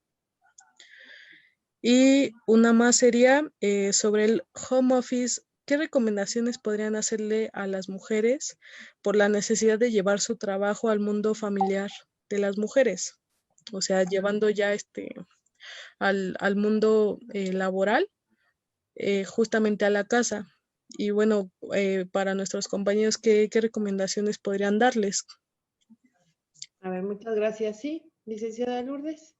Y una más sería sobre el home office, ¿qué recomendaciones podrían hacerle a las mujeres por la necesidad de llevar su trabajo al mundo familiar de las mujeres? O sea, llevando ya al mundo laboral, justamente a la casa. Y bueno, para nuestros compañeros, ¿qué recomendaciones podrían darles? A ver, muchas gracias. Sí, licenciada Lourdes.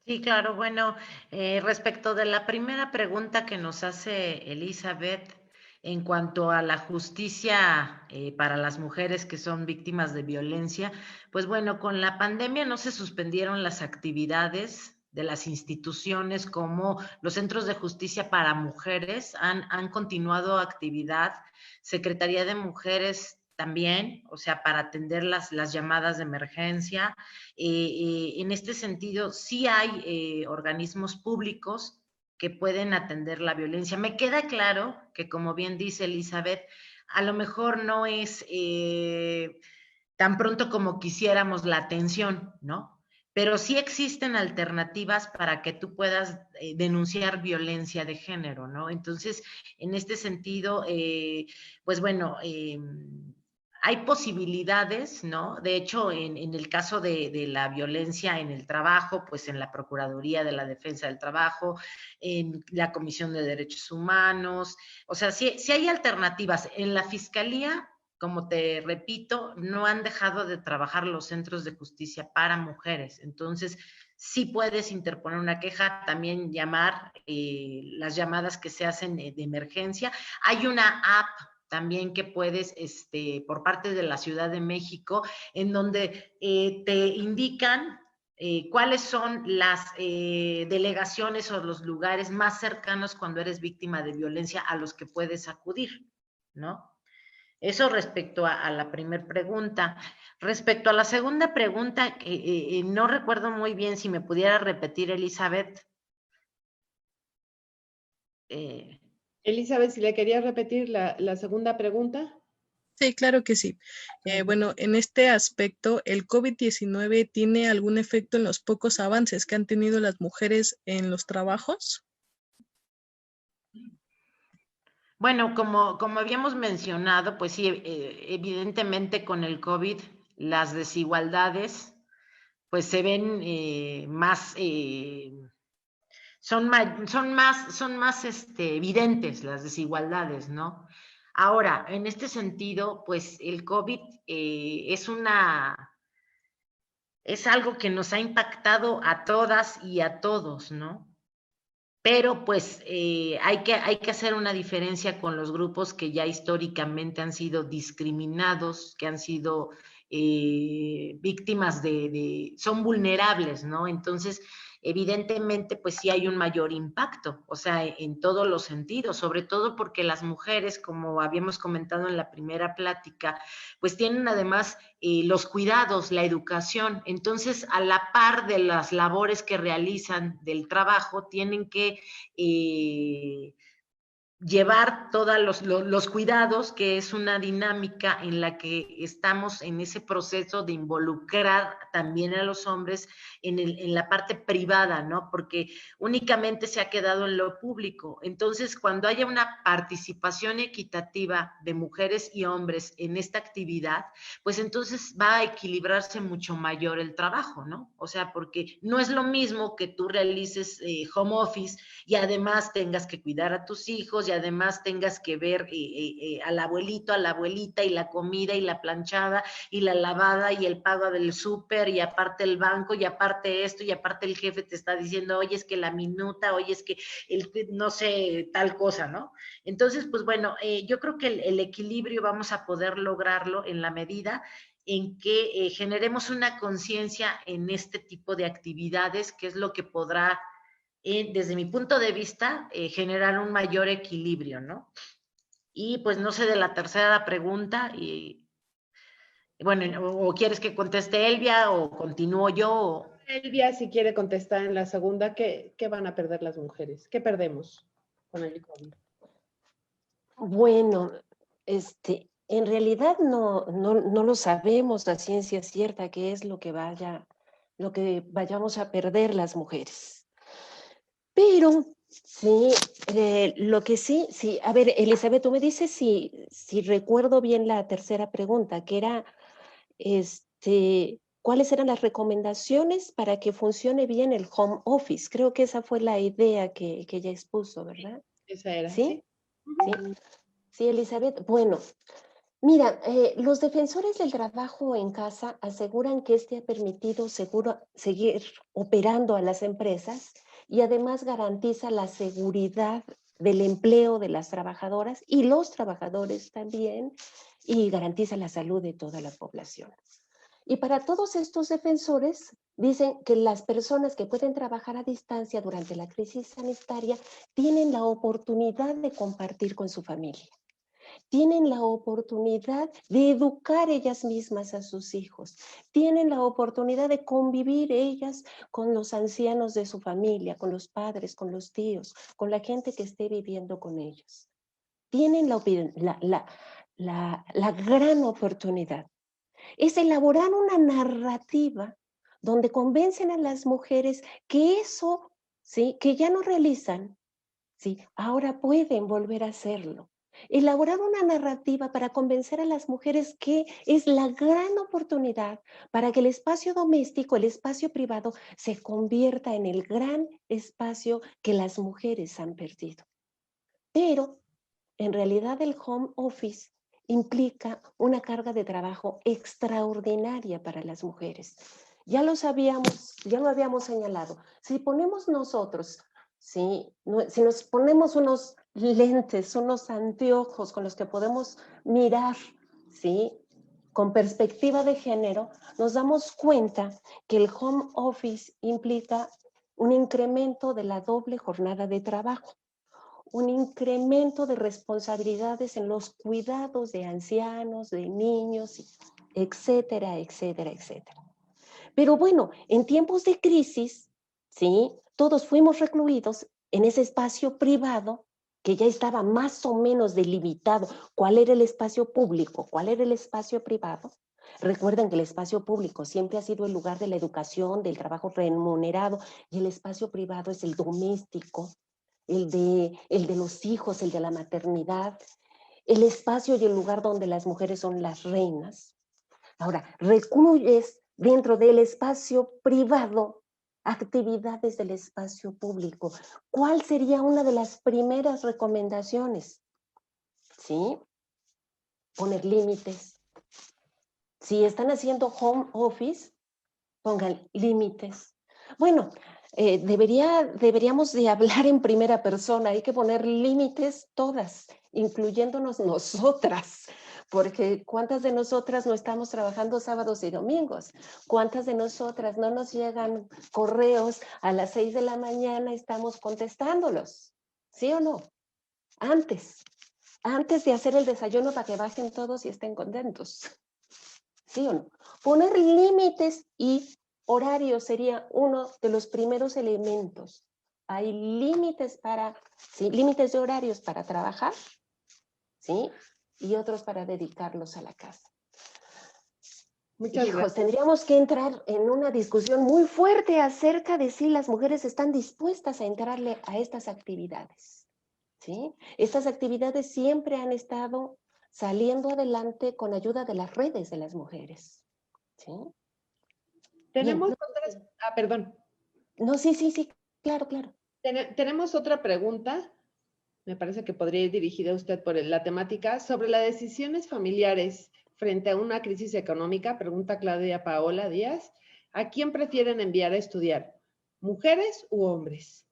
Sí, claro. Bueno, respecto de la primera pregunta que nos hace Elizabeth en cuanto a la justicia para las mujeres que son víctimas de violencia, pues bueno, con la pandemia no se suspendieron las actividades de las instituciones como los centros de justicia para mujeres, han continuado actividad, Secretaría de Mujeres también, o sea, para atender las llamadas de emergencia. En este sentido, sí hay organismos públicos que pueden atender la violencia. Me queda claro que, como bien dice Elizabeth, a lo mejor no es tan pronto como quisiéramos la atención, ¿no? Pero sí existen alternativas para que tú puedas denunciar violencia de género, ¿no? Entonces, en este sentido, pues bueno, hay posibilidades, ¿no? De hecho, en el caso de la violencia en el trabajo, pues en la Procuraduría de la Defensa del Trabajo, en la Comisión de Derechos Humanos, o sea, sí hay alternativas. En la Fiscalía, como te repito, no han dejado de trabajar los centros de justicia para mujeres. Entonces, sí puedes interponer una queja, también llamar las llamadas que se hacen de emergencia. Hay una app también que puedes, por parte de la Ciudad de México, en donde te indican cuáles son las delegaciones o los lugares más cercanos cuando eres víctima de violencia a los que puedes acudir, ¿no? Eso respecto a la primera pregunta. Respecto a la segunda pregunta, no recuerdo muy bien si me pudiera repetir, Elizabeth. Elizabeth, si le quería repetir la segunda pregunta. Sí, claro que sí. Bueno, en este aspecto, ¿el COVID-19 tiene algún efecto en los pocos avances que han tenido las mujeres en los trabajos? Bueno, como habíamos mencionado, pues sí, evidentemente con el COVID las desigualdades pues se ven más, son más evidentes las desigualdades, ¿no? Ahora, en este sentido, pues el COVID es algo que nos ha impactado a todas y a todos, ¿no? Pero pues hay que hacer una diferencia con los grupos que ya históricamente han sido discriminados, que han sido víctimas son vulnerables, ¿no? Entonces, evidentemente, pues sí hay un mayor impacto, o sea, en todos los sentidos, sobre todo porque las mujeres, como habíamos comentado en la primera plática, pues tienen además los cuidados, la educación. Entonces, a la par de las labores que realizan del trabajo, tienen que llevar todos los cuidados, que es una dinámica en la que estamos en ese proceso de involucrar también a los hombres en la parte privada, ¿no? Porque únicamente se ha quedado en lo público. Entonces, cuando haya una participación equitativa de mujeres y hombres en esta actividad, pues entonces va a equilibrarse mucho mayor el trabajo, ¿no? O sea, porque no es lo mismo que tú realices home office y además tengas que cuidar a tus hijos y además tengas que ver al abuelito, a la abuelita y la comida y la planchada y la lavada y el pago del súper y aparte el banco y aparte esto y aparte el jefe te está diciendo, oye, es que la minuta, oye, es que no sé, tal cosa, ¿no? Entonces, pues bueno, yo creo que el equilibrio vamos a poder lograrlo en la medida en que generemos una conciencia en este tipo de actividades, que es lo que podrá desde mi punto de vista, generar un mayor equilibrio, ¿no? Y pues no sé de la tercera pregunta, bueno, o quieres que conteste Elvia o continúo yo. Elvia, si quiere contestar en la segunda, ¿qué van a perder las mujeres? ¿Qué perdemos con el COVID? Bueno, en realidad no lo sabemos a ciencia cierta qué es lo que vayamos a perder las mujeres. Pero sí, lo que sí, a ver, Elizabeth, tú me dices si recuerdo bien la tercera pregunta, que era, ¿cuáles eran las recomendaciones para que funcione bien el home office? Creo que esa fue la idea que ella expuso, ¿verdad? Esa era, ¿Sí? Sí, Elizabeth. Bueno, mira, los defensores del trabajo en casa aseguran que ha permitido seguir operando a las empresas y además garantiza la seguridad del empleo de las trabajadoras y los trabajadores también, y garantiza la salud de toda la población. Y para todos estos defensores, dicen que las personas que pueden trabajar a distancia durante la crisis sanitaria tienen la oportunidad de compartir con su familia. Tienen la oportunidad de educar ellas mismas a sus hijos, tienen la oportunidad de convivir ellas con los ancianos de su familia, con los padres, con los tíos, con la gente que esté viviendo con ellos. Tienen la gran oportunidad. Es elaborar una narrativa donde convencen a las mujeres que eso, ¿sí?, que ya no realizan, ¿sí?, ahora pueden volver a hacerlo. Elaborar una narrativa para convencer a las mujeres que es la gran oportunidad para que el espacio doméstico, el espacio privado, se convierta en el gran espacio que las mujeres han perdido. Pero en realidad el home office implica una carga de trabajo extraordinaria para las mujeres. Ya lo sabíamos, ya lo habíamos señalado. Si ponemos nosotros, si nos ponemos unos lentes, unos anteojos con los que podemos mirar, ¿sí?, con perspectiva de género, nos damos cuenta que el home office implica un incremento de la doble jornada de trabajo, un incremento de responsabilidades en los cuidados de ancianos, de niños, etcétera, etcétera, etcétera. Pero bueno, en tiempos de crisis, ¿sí?, todos fuimos recluidos en ese espacio privado que ya estaba más o menos delimitado. ¿Cuál era el espacio público? ¿Cuál era el espacio privado? Recuerden que el espacio público siempre ha sido el lugar de la educación, del trabajo remunerado, y el espacio privado es el doméstico, el de los hijos, el de la maternidad, el espacio y el lugar donde las mujeres son las reinas. Ahora, recluyes dentro del espacio privado actividades del espacio público. ¿Cuál sería una de las primeras recomendaciones? ¿Sí? Poner límites. Si están haciendo home office, pongan límites. Bueno, deberíamos de hablar en primera persona, hay que poner límites todas, incluyéndonos nosotras, porque ¿cuántas de nosotras no estamos trabajando sábados y domingos? ¿Cuántas de nosotras no nos llegan correos a las 6 de la mañana, estamos contestándolos? ¿Sí o no? Antes de hacer el desayuno para que bajen todos y estén contentos. ¿Sí o no? Poner límites y horarios sería uno de los primeros elementos. Hay límites límites de horarios para trabajar, ¿sí? Y otros para dedicarlos a la casa. Muchas gracias. Tendríamos que entrar en una discusión muy fuerte acerca de si las mujeres están dispuestas a entrarle a estas actividades, ¿sí? Estas actividades siempre han estado saliendo adelante con ayuda de las redes de las mujeres, ¿sí? Tenemos Bien. otras, perdón. No, sí, claro. Tenemos otra pregunta, me parece que podría ir dirigida a usted por la temática, sobre las decisiones familiares frente a una crisis económica, pregunta Claudia Paola Díaz. ¿A quién prefieren enviar a estudiar? ¿Mujeres u hombres?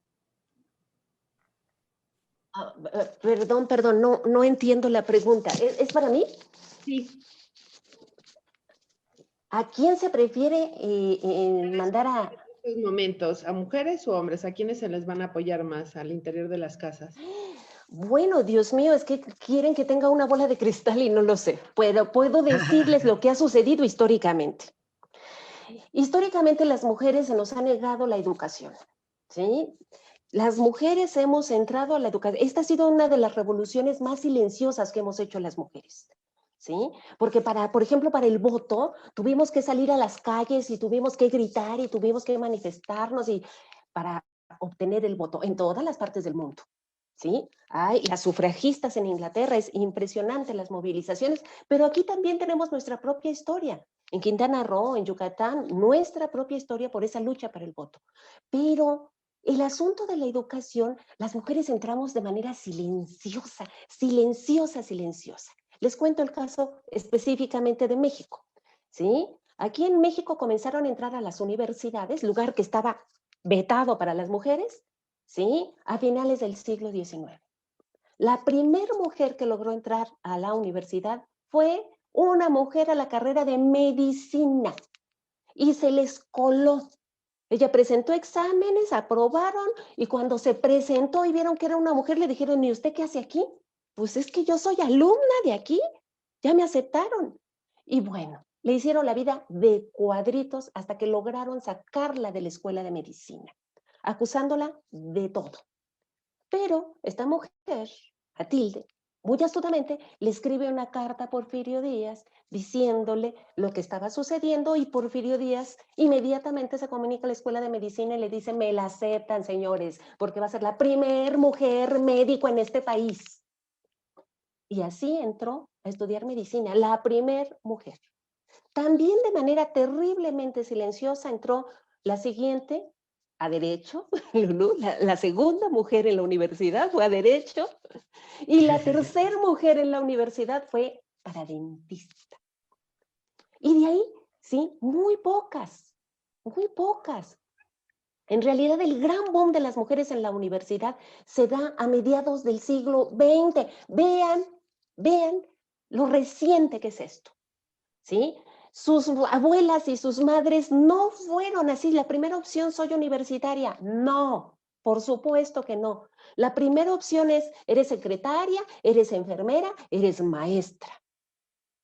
Perdón, no entiendo la pregunta. ¿Es para mí? Sí. ¿A quién se prefiere mandar a...? En estos momentos, ¿a mujeres o hombres? ¿A quiénes se les van a apoyar más al interior de las casas? Bueno, Dios mío, es que quieren que tenga una bola de cristal y no lo sé. Pero puedo decirles lo que ha sucedido históricamente. Históricamente las mujeres se nos ha negado la educación, ¿sí? Las mujeres hemos entrado a la educación. Esta ha sido una de las revoluciones más silenciosas que hemos hecho las mujeres, ¿sí? Porque por ejemplo, para el voto, tuvimos que salir a las calles y tuvimos que gritar y tuvimos que manifestarnos para obtener el voto en todas las partes del mundo, ¿sí? Hay las sufragistas en Inglaterra, es impresionante las movilizaciones, pero aquí también tenemos nuestra propia historia. En Quintana Roo, en Yucatán, nuestra propia historia por esa lucha para el voto. Pero el asunto de la educación, las mujeres entramos de manera silenciosa. Les cuento el caso específicamente de México, ¿sí? Aquí en México comenzaron a entrar a las universidades, lugar que estaba vetado para las mujeres, ¿sí? A finales del siglo XIX. La primera mujer que logró entrar a la universidad fue una mujer a la carrera de medicina y se les coló. Ella presentó exámenes, aprobaron y cuando se presentó y vieron que era una mujer le dijeron, ¿y usted qué hace aquí? Pues es que yo soy alumna de aquí, ya me aceptaron. Y bueno, le hicieron la vida de cuadritos hasta que lograron sacarla de la escuela de medicina, acusándola de todo. Pero esta mujer, Matilde, muy astutamente, le escribe una carta a Porfirio Díaz diciéndole lo que estaba sucediendo y Porfirio Díaz inmediatamente se comunica a la Escuela de Medicina y le dice, me la aceptan, señores, porque va a ser la primer mujer médico en este país. Y así entró a estudiar medicina, la primer mujer. También de manera terriblemente silenciosa entró la siguiente a Derecho, Lulú, la segunda mujer en la universidad fue a Derecho, y la tercera mujer en la universidad fue para dentista. Y de ahí, sí, muy pocas, muy pocas. En realidad, el gran boom de las mujeres en la universidad se da a mediados del siglo XX. Vean lo reciente que es esto, ¿sí? Sus abuelas y sus madres no fueron así. La primera opción, soy universitaria. No, por supuesto que no. La primera opción es, eres secretaria, eres enfermera, eres maestra.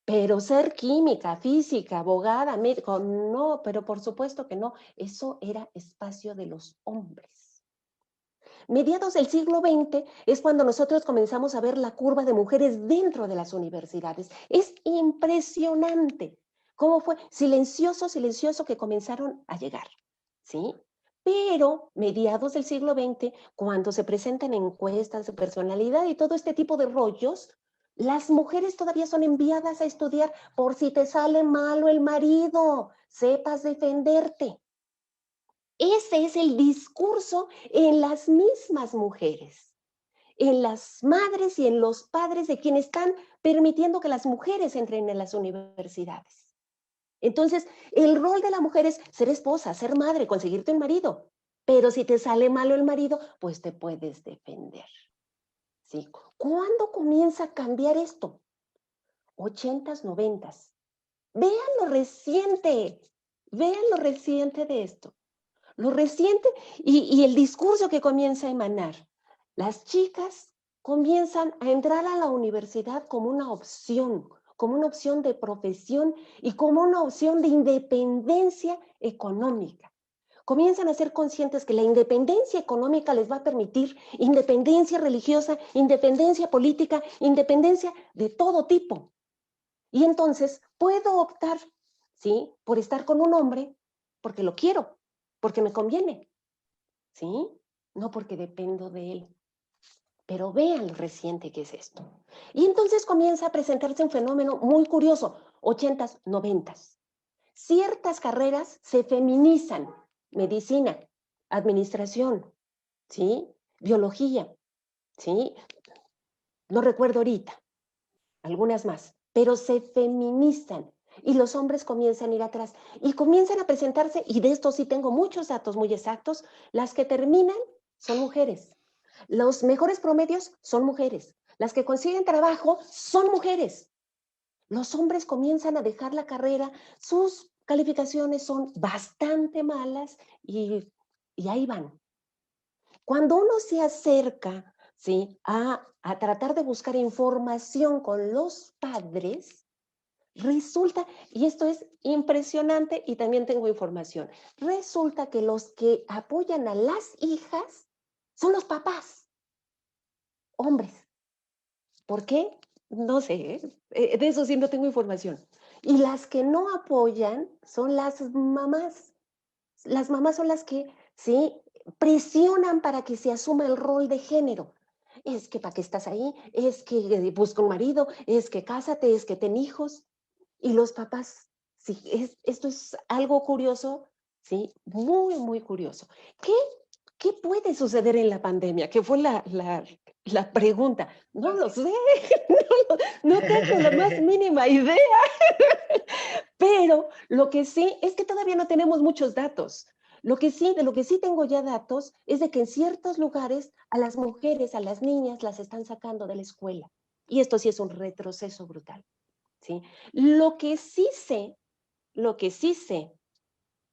Pero ser química, física, abogada, médico, no, pero por supuesto que no. Eso era espacio de los hombres. Mediados del siglo XX es cuando nosotros comenzamos a ver la curva de mujeres dentro de las universidades. Es impresionante cómo fue silencioso, silencioso que comenzaron a llegar, ¿sí? Pero mediados del siglo XX, cuando se presentan encuestas de personalidad y todo este tipo de rollos, las mujeres todavía son enviadas a estudiar por si te sale malo el marido, sepas defenderte. Ese es el discurso en las mismas mujeres, en las madres y en los padres de quienes están permitiendo que las mujeres entren en las universidades. Entonces, el rol de la mujer es ser esposa, ser madre, conseguirte un marido. Pero si te sale malo el marido, pues te puedes defender. ¿Sí? ¿Cuándo comienza a cambiar esto? 80s, 90s. Vean lo reciente de esto. Lo reciente y el discurso que comienza a emanar. Las chicas comienzan a entrar a la universidad como una opción de profesión y como una opción de independencia económica. Comienzan a ser conscientes que la independencia económica les va a permitir independencia religiosa, independencia política, independencia de todo tipo. Y entonces puedo optar, ¿sí?, por estar con un hombre porque lo quiero, porque me conviene, ¿sí? No porque dependo de él. Pero vean lo reciente que es esto. Y entonces comienza a presentarse un fenómeno muy curioso, 80s, 90s. Ciertas carreras se feminizan, medicina, administración, ¿sí? Biología, ¿sí? No recuerdo ahorita, algunas más, pero se feminizan y los hombres comienzan a ir atrás y comienzan a presentarse, y de esto sí tengo muchos datos muy exactos, las que terminan son mujeres. Los mejores promedios son mujeres. Las que consiguen trabajo son mujeres. Los hombres comienzan a dejar la carrera, sus calificaciones son bastante malas y ahí van. Cuando uno se acerca, ¿sí?, a tratar de buscar información con los padres, resulta, y esto es impresionante y también tengo información, resulta que los que apoyan a las hijas son los papás, hombres. ¿Por qué? No sé, de eso sí no tengo información. Y las que no apoyan son las mamás. Las mamás son las que, sí, presionan para que se asuma el rol de género. Es que para qué estás ahí, es que busca un marido, es que cásate, es que ten hijos. Y los papás, sí, esto es algo curioso, sí, muy, muy curioso. ¿Qué puede suceder en la pandemia? Que fue la pregunta. No lo sé, no tengo la más mínima idea. Pero lo que sí es que todavía no tenemos muchos datos. De lo que sí tengo ya datos es de que en ciertos lugares a las mujeres, a las niñas, las están sacando de la escuela. Y esto sí es un retroceso brutal, ¿sí? Lo que sí sé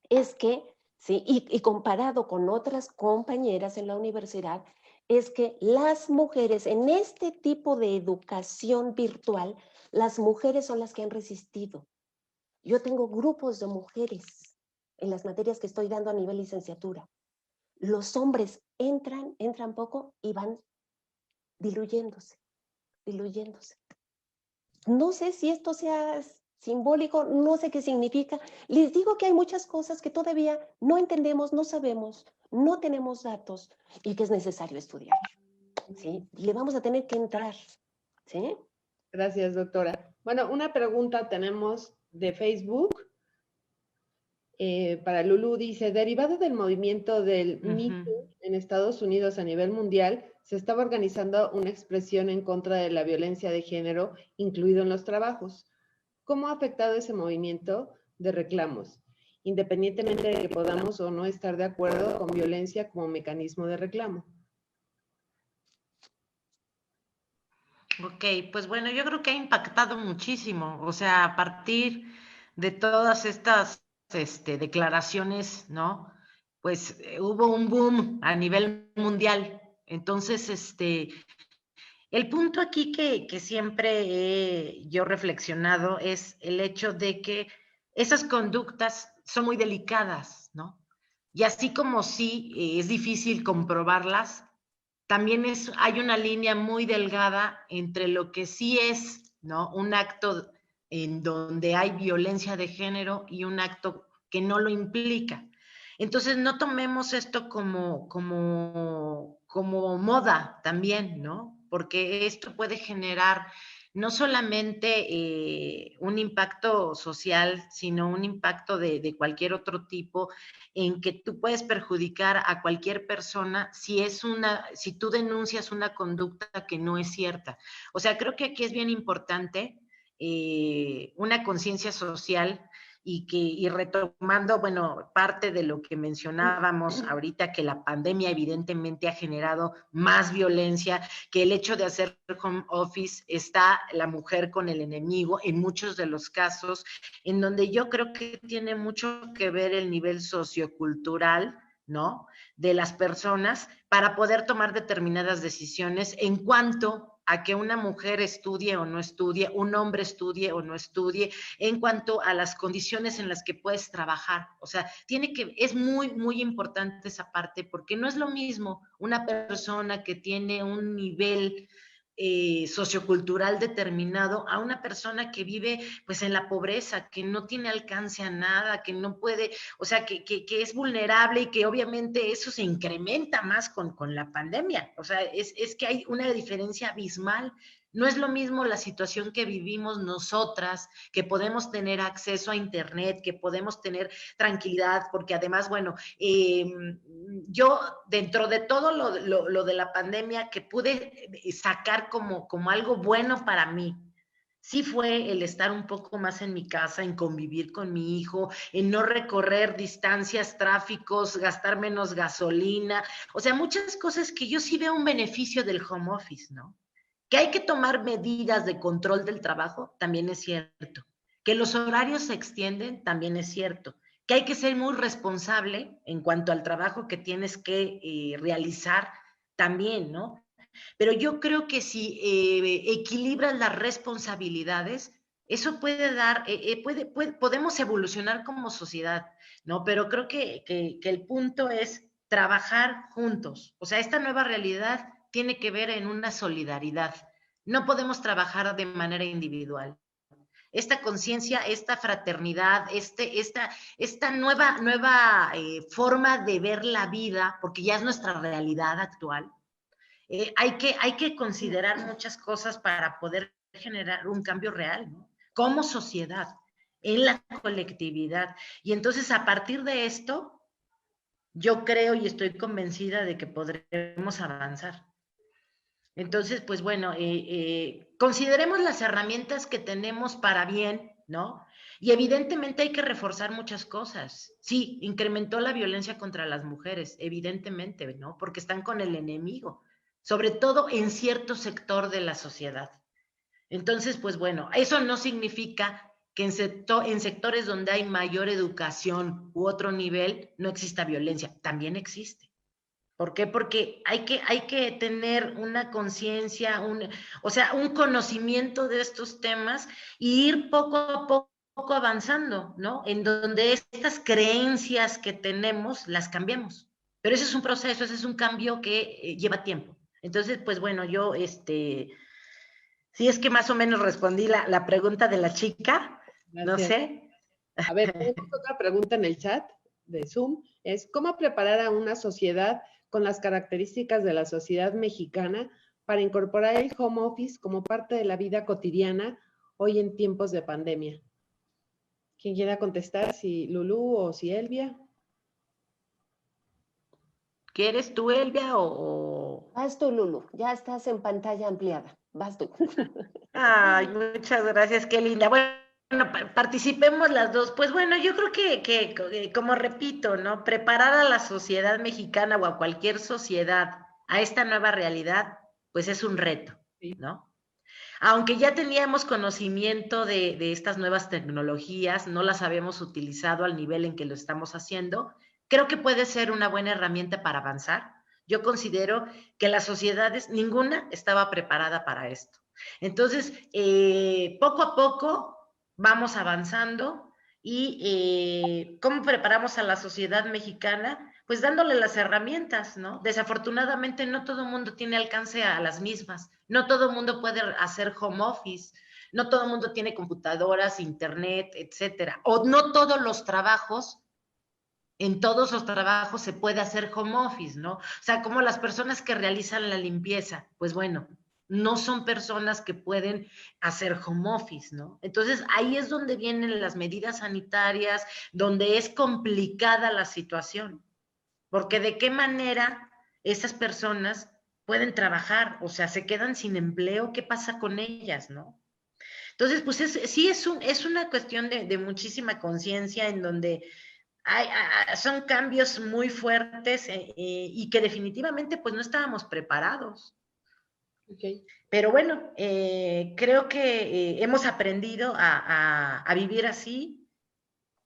es que, ¿sí?, y comparado con otras compañeras en la universidad, es que las mujeres en este tipo de educación virtual, las mujeres son las que han resistido. Yo tengo grupos de mujeres en las materias que estoy dando a nivel licenciatura. Los hombres entran poco y van diluyéndose. No sé si esto sea simbólico, no sé qué significa. Les digo que hay muchas cosas que todavía no entendemos, no sabemos, no tenemos datos y que es necesario estudiar, ¿sí? Le vamos a tener que entrar, ¿sí? Gracias, doctora. Bueno, una pregunta tenemos de Facebook. Para Lulu dice, derivado del movimiento del Me Too en Estados Unidos a nivel mundial, se estaba organizando una expresión en contra de la violencia de género, incluido en los trabajos. ¿Cómo ha afectado ese movimiento de reclamos, independientemente de que podamos o no estar de acuerdo con violencia como mecanismo de reclamo? Ok, pues bueno, yo creo que ha impactado muchísimo, o sea, a partir de todas estas declaraciones, ¿no? Pues hubo un boom a nivel mundial. Entonces, el punto aquí que siempre he yo reflexionado es el hecho de que esas conductas son muy delicadas, ¿no? Y así como sí es difícil comprobarlas, también hay una línea muy delgada entre lo que sí es, ¿no? Un acto en donde hay violencia de género y un acto que no lo implica. Entonces, no tomemos esto como moda también, ¿no? Porque esto puede generar no solamente un impacto social, sino un impacto de cualquier otro tipo, en que tú puedes perjudicar a cualquier persona si tú denuncias una conducta que no es cierta. O sea, creo que aquí es bien importante una conciencia social y retomando, bueno, parte de lo que mencionábamos ahorita, que la pandemia evidentemente ha generado más violencia, que el hecho de hacer home office está la mujer con el enemigo en muchos de los casos, en donde yo creo que tiene mucho que ver el nivel sociocultural, ¿no? De las personas para poder tomar determinadas decisiones en cuanto a que una mujer estudie o no estudie, un hombre estudie o no estudie, en cuanto a las condiciones en las que puedes trabajar. O sea, es muy, muy importante esa parte, porque no es lo mismo una persona que tiene un nivel sociocultural determinado a una persona que vive pues en la pobreza, que no tiene alcance a nada, que no puede, o sea, que es vulnerable y que obviamente eso se incrementa más con la pandemia. O sea, es que hay una diferencia abismal. No es lo mismo la situación que vivimos nosotras, que podemos tener acceso a internet, que podemos tener tranquilidad, porque además, bueno, yo dentro de todo lo de la pandemia que pude sacar como algo bueno para mí, sí fue el estar un poco más en mi casa, en convivir con mi hijo, en no recorrer distancias, tráficos, gastar menos gasolina, o sea, muchas cosas que yo sí veo un beneficio del home office, ¿no? Que hay que tomar medidas de control del trabajo, también es cierto. Que los horarios se extienden, también es cierto. Que hay que ser muy responsable en cuanto al trabajo que tienes que realizar, también, ¿no? Pero yo creo que si equilibras las responsabilidades, eso puede dar, podemos evolucionar como sociedad, ¿no? Pero creo que el punto es trabajar juntos. O sea, esta nueva realidad tiene que ver en una solidaridad. No podemos trabajar de manera individual. Esta conciencia, esta fraternidad, esta nueva forma de ver la vida, porque ya es nuestra realidad actual, hay que considerar muchas cosas para poder generar un cambio real, ¿no? Como sociedad, en la colectividad. Y entonces, a partir de esto, yo creo y estoy convencida de que podremos avanzar. Entonces, pues bueno, consideremos las herramientas que tenemos para bien, ¿no? Y evidentemente hay que reforzar muchas cosas. Sí, incrementó la violencia contra las mujeres, evidentemente, ¿no? Porque están con el enemigo, sobre todo en cierto sector de la sociedad. Entonces, pues bueno, eso no significa que en sectores donde hay mayor educación u otro nivel no exista violencia, también existe. ¿Por qué? Porque hay que tener una conciencia, o sea, un conocimiento de estos temas y ir poco a poco avanzando, ¿no? En donde estas creencias que tenemos las cambiamos. Pero ese es un proceso, ese es un cambio que lleva tiempo. Entonces, pues bueno, yo, sí es que más o menos respondí la pregunta de la chica, Gracias. no sé. A ver, tenemos otra pregunta en el chat de Zoom. Es, ¿cómo preparar a una sociedad con las características de la sociedad mexicana para incorporar el home office como parte de la vida cotidiana hoy en tiempos de pandemia? ¿Quién quiera contestar? ¿Si Lulú o si Elvia? ¿Quieres tú, Elvia, o...? Vas tú, Lulu, ya estás en pantalla ampliada. Vas tú. Ay, muchas gracias, qué linda. Bueno, participemos las dos. Pues bueno, yo creo que, como repito, ¿no? Preparar a la sociedad mexicana o a cualquier sociedad a esta nueva realidad, pues es un reto, ¿no? Aunque ya teníamos conocimiento de estas nuevas tecnologías, no las habíamos utilizado al nivel en que lo estamos haciendo, creo que puede ser una buena herramienta para avanzar. Yo considero que las sociedades, ninguna estaba preparada para esto. Entonces, poco a poco vamos avanzando y ¿cómo preparamos a la sociedad mexicana? Pues dándole las herramientas, ¿no? Desafortunadamente no todo el mundo tiene alcance a las mismas, no todo el mundo puede hacer home office, no todo el mundo tiene computadoras, internet, etcétera, o no todos los trabajos, en todos los trabajos se puede hacer home office, ¿no? O sea, como las personas que realizan la limpieza, pues bueno, no son personas que pueden hacer home office, ¿no? Entonces, ahí es donde vienen las medidas sanitarias, donde es complicada la situación, porque de qué manera esas personas pueden trabajar, o sea, se quedan sin empleo, ¿qué pasa con ellas, no? Entonces, pues sí es una cuestión de muchísima conciencia en donde son cambios muy fuertes y que definitivamente pues no estábamos preparados. Okay. Pero bueno, creo que hemos aprendido a vivir así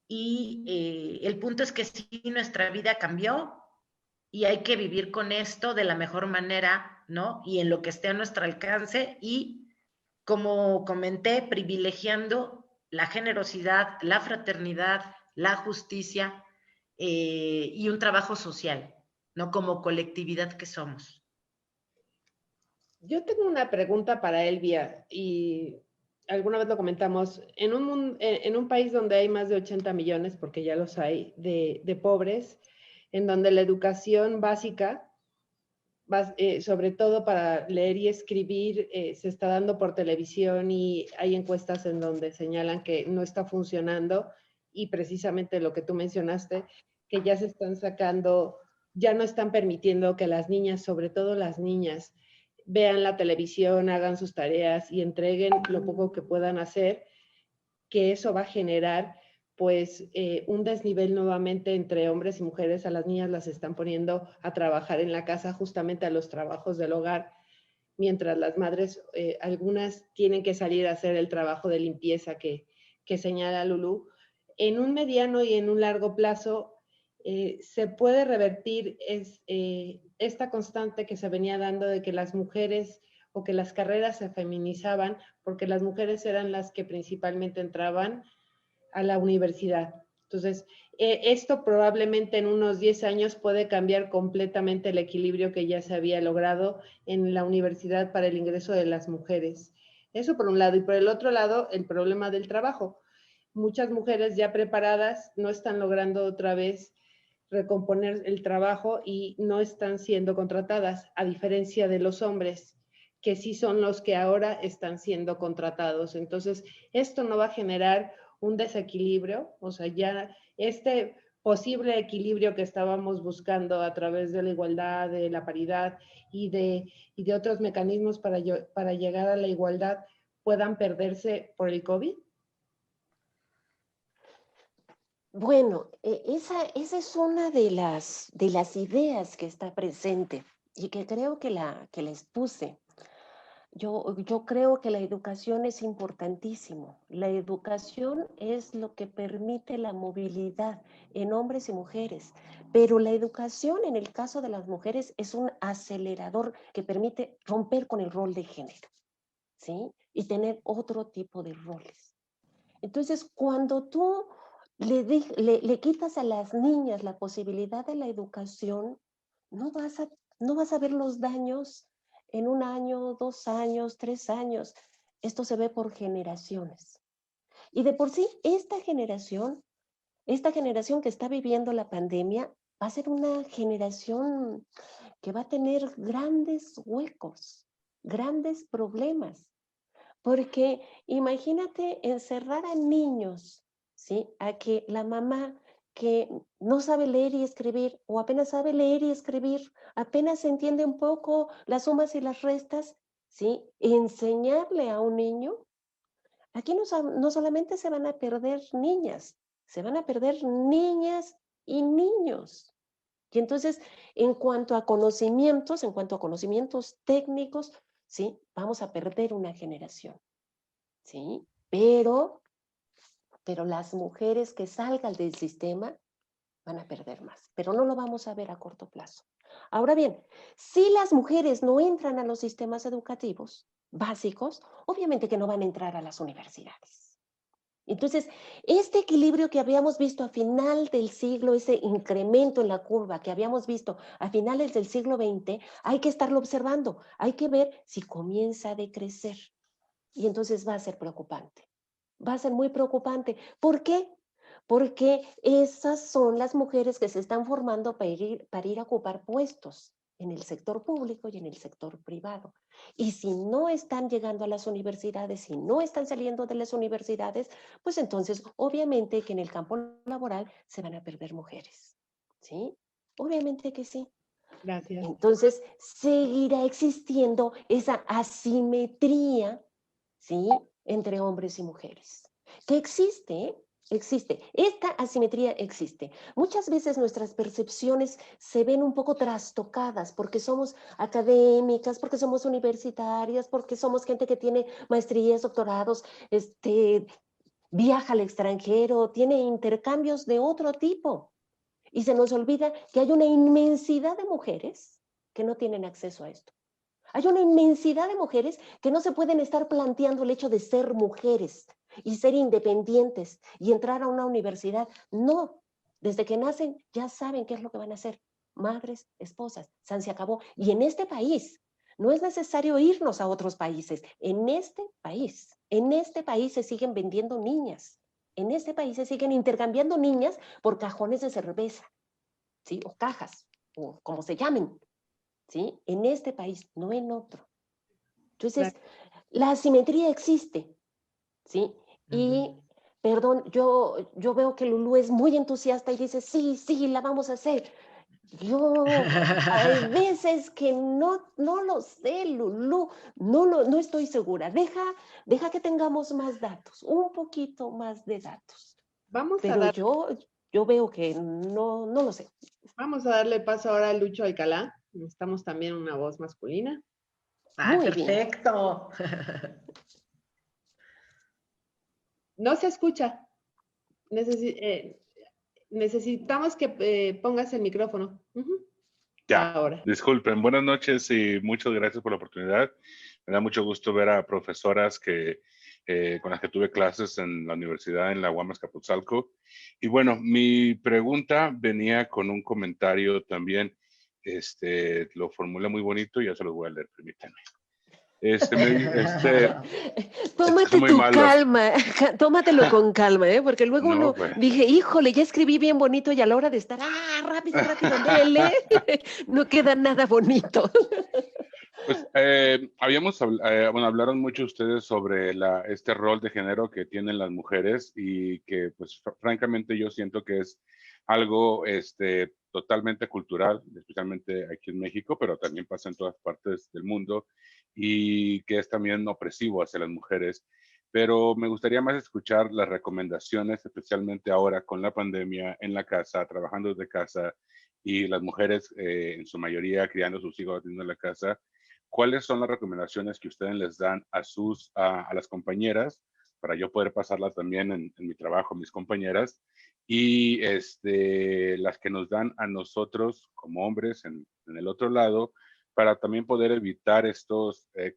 y el punto es que sí, nuestra vida cambió y hay que vivir con esto de la mejor manera, ¿no? Y en lo que esté a nuestro alcance y, como comenté, privilegiando la generosidad, la fraternidad, la justicia y un trabajo social, ¿no? Como colectividad que somos. Yo tengo una pregunta para Elvia y alguna vez lo comentamos. En un país donde hay más de 80 millones, porque ya los hay, de pobres, en donde la educación básica, sobre todo para leer y escribir, se está dando por televisión y hay encuestas en donde señalan que no está funcionando y precisamente lo que tú mencionaste, que ya se están sacando, ya no están permitiendo que las niñas, sobre todo las niñas, vean la televisión, hagan sus tareas y entreguen lo poco que puedan hacer, que eso va a generar pues un desnivel nuevamente entre hombres y mujeres. A las niñas las están poniendo a trabajar en la casa, justamente a los trabajos del hogar, mientras las madres, algunas tienen que salir a hacer el trabajo de limpieza que señala Lulú. En un mediano y en un largo plazo se puede revertir esta constante que se venía dando de que las mujeres o que las carreras se feminizaban porque las mujeres eran las que principalmente entraban a la universidad. Entonces, esto probablemente en unos 10 años puede cambiar completamente el equilibrio que ya se había logrado en la universidad para el ingreso de las mujeres. Eso por un lado. Y por el otro lado, el problema del trabajo. Muchas mujeres ya preparadas no están logrando otra vez recomponer el trabajo y no están siendo contratadas, a diferencia de los hombres, que sí son los que ahora están siendo contratados. Entonces, esto no va a generar un desequilibrio, o sea, ya este posible equilibrio que estábamos buscando a través de la igualdad, de la paridad y de otros mecanismos para llegar a la igualdad puedan perderse por el COVID. Bueno, esa es una de las ideas que está presente y que creo que la expuse. Yo creo que la educación es importantísimo. La educación es lo que permite la movilidad en hombres y mujeres, pero la educación en el caso de las mujeres es un acelerador que permite romper con el rol de género, ¿sí? Y tener otro tipo de roles. Entonces, cuando tú le quitas a las niñas la posibilidad de la educación, no vas a ver los daños en 1 año, 2 años, 3 años. Esto se ve por generaciones. Y de por sí, esta generación que está viviendo la pandemia, va a ser una generación que va a tener grandes huecos, grandes problemas. Porque imagínate encerrar a niños, ¿sí? A que la mamá que no sabe leer y escribir, o apenas sabe leer y escribir, apenas entiende un poco las sumas y las restas, ¿sí? Enseñarle a un niño, aquí no solamente se van a perder niñas, se van a perder niñas y niños. Y entonces, en cuanto a conocimientos técnicos, ¿sí? Vamos a perder una generación, ¿sí? Pero las mujeres que salgan del sistema van a perder más, pero no lo vamos a ver a corto plazo. Ahora bien, si las mujeres no entran a los sistemas educativos básicos, obviamente que no van a entrar a las universidades. Entonces, este equilibrio que habíamos visto a final del siglo, ese incremento en la curva que habíamos visto a finales del siglo XX, hay que estarlo observando, hay que ver si comienza a decrecer. Y entonces va a ser preocupante, va a ser muy preocupante. ¿Por qué? Porque esas son las mujeres que se están formando para ir a ocupar puestos en el sector público y en el sector privado. Y si no están llegando a las universidades, si no están saliendo de las universidades, pues entonces obviamente que en el campo laboral se van a perder mujeres, ¿sí? Obviamente que sí. Gracias. Entonces seguirá existiendo esa asimetría, ¿sí? Entre hombres y mujeres. Que existe, existe. Esta asimetría existe. Muchas veces nuestras percepciones se ven un poco trastocadas porque somos académicas, porque somos universitarias, porque somos gente que tiene maestrías, doctorados, viaja al extranjero, tiene intercambios de otro tipo. Y se nos olvida que hay una inmensidad de mujeres que no tienen acceso a esto. Hay una inmensidad de mujeres que no se pueden estar planteando el hecho de ser mujeres y ser independientes y entrar a una universidad. No, desde que nacen ya saben qué es lo que van a hacer. Madres, esposas, se acabó. Y en este país no es necesario irnos a otros países. En este país se siguen vendiendo niñas. En este país se siguen intercambiando niñas por cajones de cerveza, ¿sí? O cajas, o como se llamen. ¿Sí? En este país, no en otro. Entonces, la asimetría existe, ¿sí? Y, perdón, yo veo que Lulú es muy entusiasta y dice, sí, la vamos a hacer. Yo, hay veces que no lo sé, Lulú, no estoy segura. Deja que tengamos más datos, un poquito más de datos. Pero yo veo que no lo sé. Vamos a darle paso ahora a Lucho Alcalá. Necesitamos también una voz masculina. ¡Ay, Muy perfecto! No se escucha. Necesitamos que pongas el micrófono. Ya, ahora. Disculpen. Buenas noches y muchas gracias por la oportunidad. Me da mucho gusto ver a profesoras con las que tuve clases en la universidad, en la UAM Azcapotzalco. Y bueno, mi pregunta venía con un comentario también. Lo formulé muy bonito y ya se los voy a leer, permítanme. Tómate tu calma, tómatelo con calma, porque luego No, pues. dije, híjole, ya escribí bien bonito y a la hora de estar, rápido, léele, no queda nada bonito. Pues hablaron mucho ustedes sobre este rol de género que tienen las mujeres y que pues francamente yo siento que es algo totalmente cultural, especialmente aquí en México, pero también pasa en todas partes del mundo y que es también opresivo hacia las mujeres. Pero me gustaría más escuchar las recomendaciones, especialmente ahora con la pandemia en la casa, trabajando desde casa y las mujeres en su mayoría criando a sus hijos desde la casa. ¿Cuáles son las recomendaciones que ustedes les dan a las compañeras para yo poder pasarlas también en mi trabajo, mis compañeras? Y las que nos dan a nosotros como hombres en el otro lado, para también poder evitar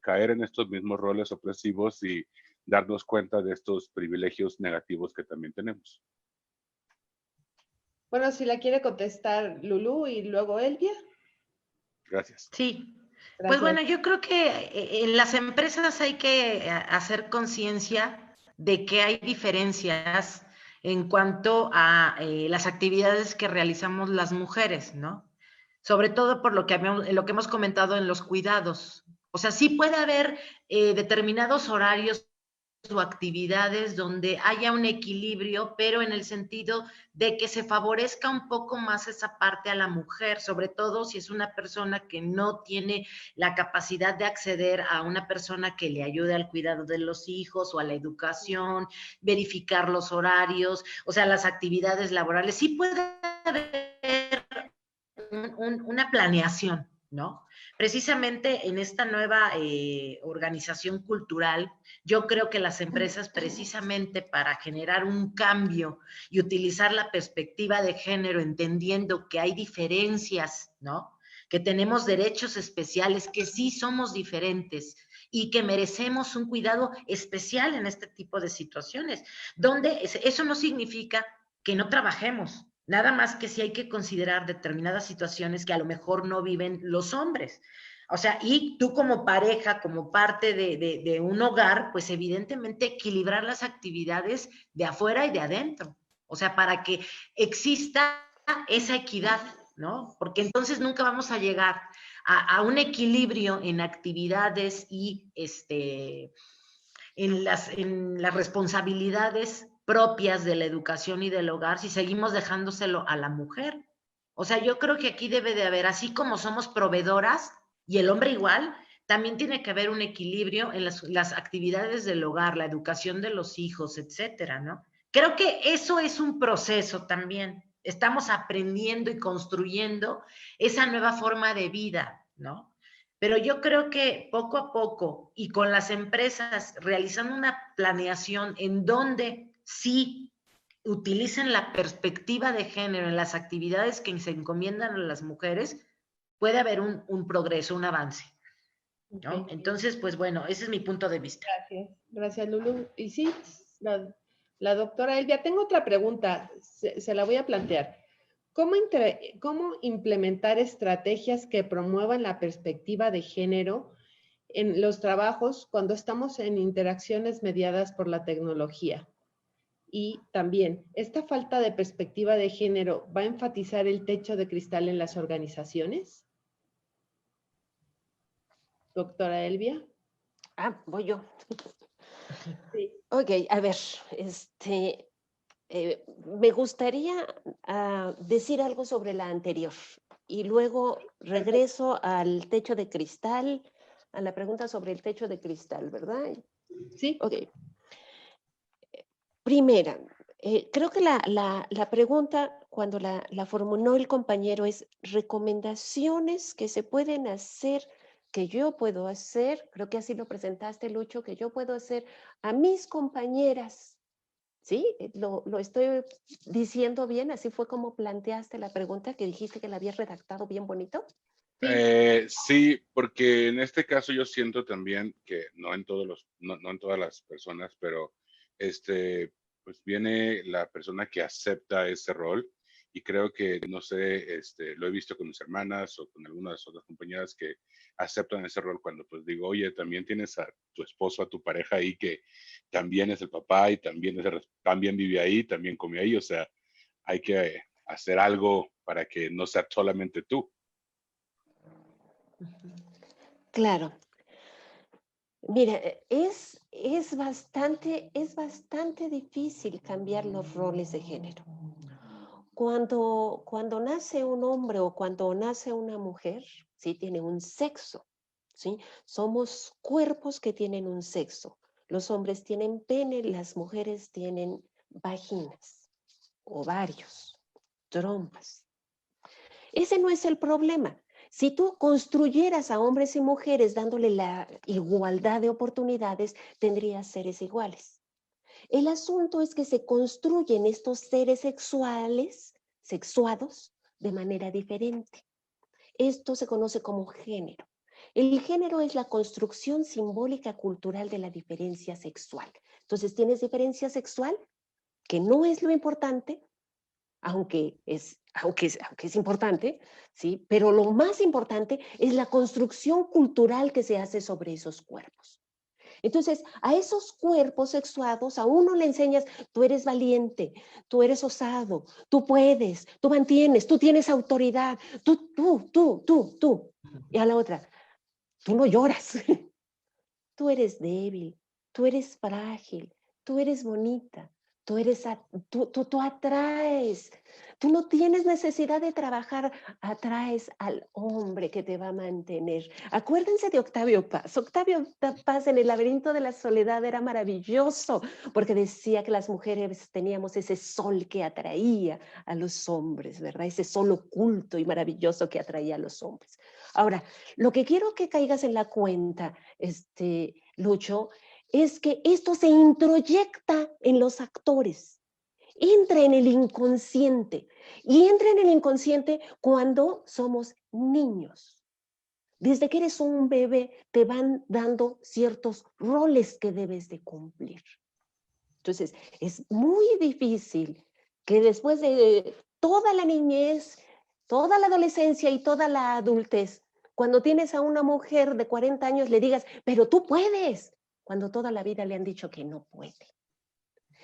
caer en estos mismos roles opresivos y darnos cuenta de estos privilegios negativos que también tenemos. Bueno, si la quiere contestar Lulú y luego Elvia. Gracias. Sí. Gracias. Pues bueno, yo creo que en las empresas hay que hacer conciencia de que hay diferencias en cuanto a las actividades que realizamos las mujeres, ¿no? Sobre todo por lo que hemos comentado en los cuidados. O sea, sí puede haber determinados horarios o actividades donde haya un equilibrio, pero en el sentido de que se favorezca un poco más esa parte a la mujer, sobre todo si es una persona que no tiene la capacidad de acceder a una persona que le ayude al cuidado de los hijos o a la educación, verificar los horarios, o sea, las actividades laborales. Sí puede haber una planeación, ¿no? Precisamente en esta nueva organización cultural, yo creo que las empresas precisamente para generar un cambio y utilizar la perspectiva de género, entendiendo que hay diferencias, ¿no? Que tenemos derechos especiales, que sí somos diferentes y que merecemos un cuidado especial en este tipo de situaciones, donde eso no significa que no trabajemos, nada más que sí hay que considerar determinadas situaciones que a lo mejor no viven los hombres. O sea, y tú como pareja, como parte de un hogar, pues evidentemente equilibrar las actividades de afuera y de adentro. O sea, para que exista esa equidad, ¿no? Porque entonces nunca vamos a llegar a un equilibrio en actividades y en las responsabilidades propias de la educación y del hogar si seguimos dejándoselo a la mujer. O sea, yo creo que aquí debe de haber, así como somos proveedoras y el hombre igual, también tiene que haber un equilibrio en las actividades del hogar, la educación de los hijos, etcétera, ¿no? Creo que eso es un proceso también. Estamos aprendiendo y construyendo esa nueva forma de vida, ¿no? Pero yo creo que poco a poco y con las empresas realizando una planeación en donde sí utilicen la perspectiva de género en las actividades que se encomiendan a las mujeres, puede haber un progreso, un avance, ¿no? Ok. Entonces, pues bueno, ese es mi punto de vista. Gracias, Lulu. Y sí, la doctora Elvia, tengo otra pregunta, se la voy a plantear. ¿Cómo implementar estrategias que promuevan la perspectiva de género en los trabajos cuando estamos en interacciones mediadas por la tecnología? Y también, ¿esta falta de perspectiva de género va a enfatizar el techo de cristal en las organizaciones? Doctora Elvia. Voy yo. Sí. Ok, a ver, me gustaría decir algo sobre la anterior y luego regreso al techo de cristal, a la pregunta sobre el techo de cristal, ¿verdad? Sí. Ok. Primera, creo que la pregunta cuando la formuló el compañero es recomendaciones que se pueden hacer, que yo puedo hacer, creo que así lo presentaste, Lucho, que yo puedo hacer a mis compañeras. ¿Sí? ¿Lo estoy diciendo bien? ¿Así fue como planteaste la pregunta, que dijiste que la habías redactado bien bonito? Sí, porque en este caso yo siento también que no en todas las personas, pero pues viene la persona que acepta ese rol y creo que, no sé, lo he visto con mis hermanas o con algunas otras compañeras que aceptan ese rol cuando pues digo, oye, también tienes a tu esposo, a tu pareja ahí que también es el papá y también vive ahí, también come ahí, o sea, hay que hacer algo para que no sea solamente tú. Claro. Mira, es bastante difícil cambiar los roles de género. Cuando nace un hombre o cuando nace una mujer, ¿sí? Tiene un sexo, ¿sí? Somos cuerpos que tienen un sexo. Los hombres tienen pene, las mujeres tienen vaginas, ovarios, trompas. Ese no es el problema. Si tú construyeras a hombres y mujeres dándole la igualdad de oportunidades, tendrías seres iguales. El asunto es que se construyen estos seres sexuados, de manera diferente. Esto se conoce como género. El género es la construcción simbólica cultural de la diferencia sexual. Entonces, tienes diferencia sexual, que no es lo importante, aunque es importante, ¿sí? Pero lo más importante es la construcción cultural que se hace sobre esos cuerpos. Entonces, a esos cuerpos sexuados, a uno le enseñas, tú eres valiente, tú eres osado, tú puedes, tú mantienes, tú tienes autoridad, tú. Y a la otra, tú no lloras. Tú eres débil, tú eres frágil, tú eres bonita, tú atraes. Tú no tienes necesidad de trabajar, atraes al hombre que te va a mantener. Acuérdense de Octavio Paz. Octavio Paz en El laberinto de la soledad era maravilloso porque decía que las mujeres teníamos ese sol que atraía a los hombres, ¿verdad? Ese sol oculto y maravilloso que atraía a los hombres. Ahora, lo que quiero que caigas en la cuenta, Lucho, es que esto se introyecta en los actores, entra en el inconsciente y entra en el inconsciente cuando somos niños. Desde que eres un bebé te van dando ciertos roles que debes de cumplir. Entonces, es muy difícil que después de toda la niñez, toda la adolescencia y toda la adultez, cuando tienes a una mujer de 40 años le digas, pero tú puedes, cuando toda la vida le han dicho que no puede.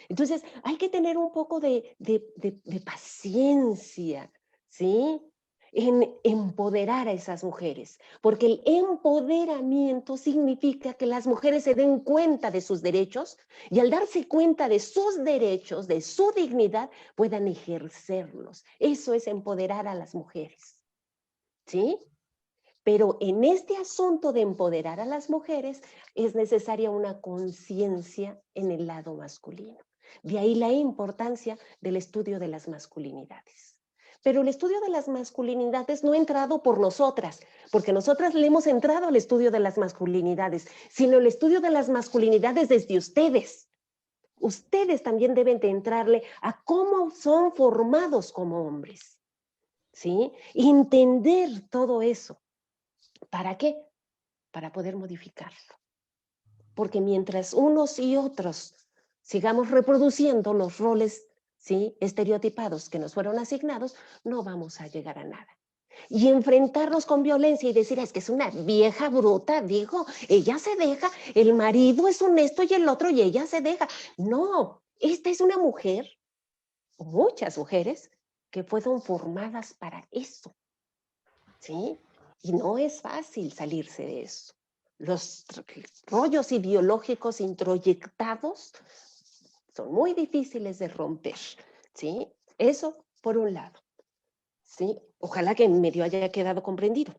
Entonces, hay que tener un poco de paciencia, ¿sí? En empoderar a esas mujeres, porque el empoderamiento significa que las mujeres se den cuenta de sus derechos y al darse cuenta de sus derechos, de su dignidad, puedan ejercerlos. Eso es empoderar a las mujeres, ¿sí? Pero en este asunto de empoderar a las mujeres es necesaria una conciencia en el lado masculino. De ahí la importancia del estudio de las masculinidades. Pero el estudio de las masculinidades no ha entrado por nosotras, porque nosotras le hemos entrado al estudio de las masculinidades, sino el estudio de las masculinidades desde ustedes. Ustedes también deben de entrarle a cómo son formados como hombres, ¿sí? Entender todo eso. ¿Para qué? Para poder modificarlo. Porque mientras unos y otros sigamos reproduciendo los roles, ¿sí?, estereotipados que nos fueron asignados, no vamos a llegar a nada. Y enfrentarnos con violencia y decir, es que es una vieja bruta, digo, ella se deja, el marido es un esto y el otro y ella se deja. No, esta es una mujer, muchas mujeres, que fueron formadas para eso, ¿sí? Y no es fácil salirse de eso. Los rollos ideológicos introyectados son muy difíciles de romper, ¿sí? Eso por un lado, ¿sí? Ojalá que medio haya quedado comprendido.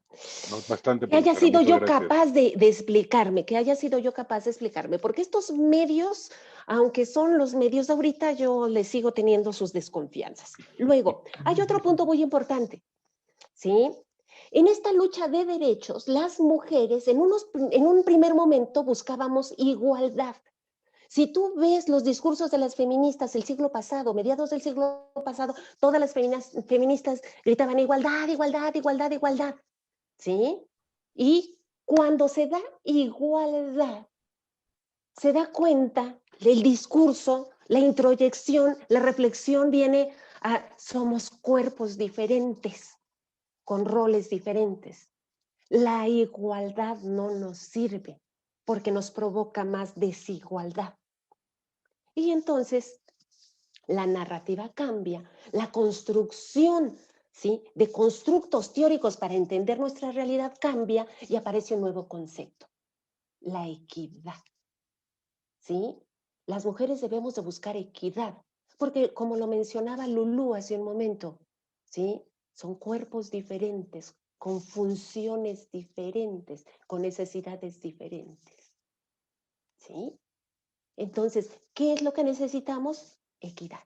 No, bastante, que haya profesora, sido muchas yo gracias. capaz de explicarme, que haya sido yo capaz de explicarme, porque estos medios, aunque son los medios de ahorita, yo les sigo teniendo sus desconfianzas. Luego, hay otro punto muy importante, ¿sí? En esta lucha de derechos, las mujeres en un primer momento buscábamos igualdad. Si tú ves los discursos de las feministas del siglo pasado, mediados del siglo pasado, todas las feministas gritaban igualdad, igualdad, igualdad, igualdad, ¿sí? Y cuando se da igualdad, se da cuenta del discurso, la introyección, la reflexión viene a somos cuerpos diferentes, con roles diferentes. La igualdad no nos sirve porque nos provoca más desigualdad. Y entonces la narrativa cambia, la construcción, ¿sí?, de constructos teóricos para entender nuestra realidad cambia y aparece un nuevo concepto, la equidad, ¿sí? Las mujeres debemos de buscar equidad, porque como lo mencionaba Lulú hace un momento, ¿sí?, son cuerpos diferentes, con funciones diferentes, con necesidades diferentes, ¿sí? Entonces, ¿qué es lo que necesitamos? Equidad,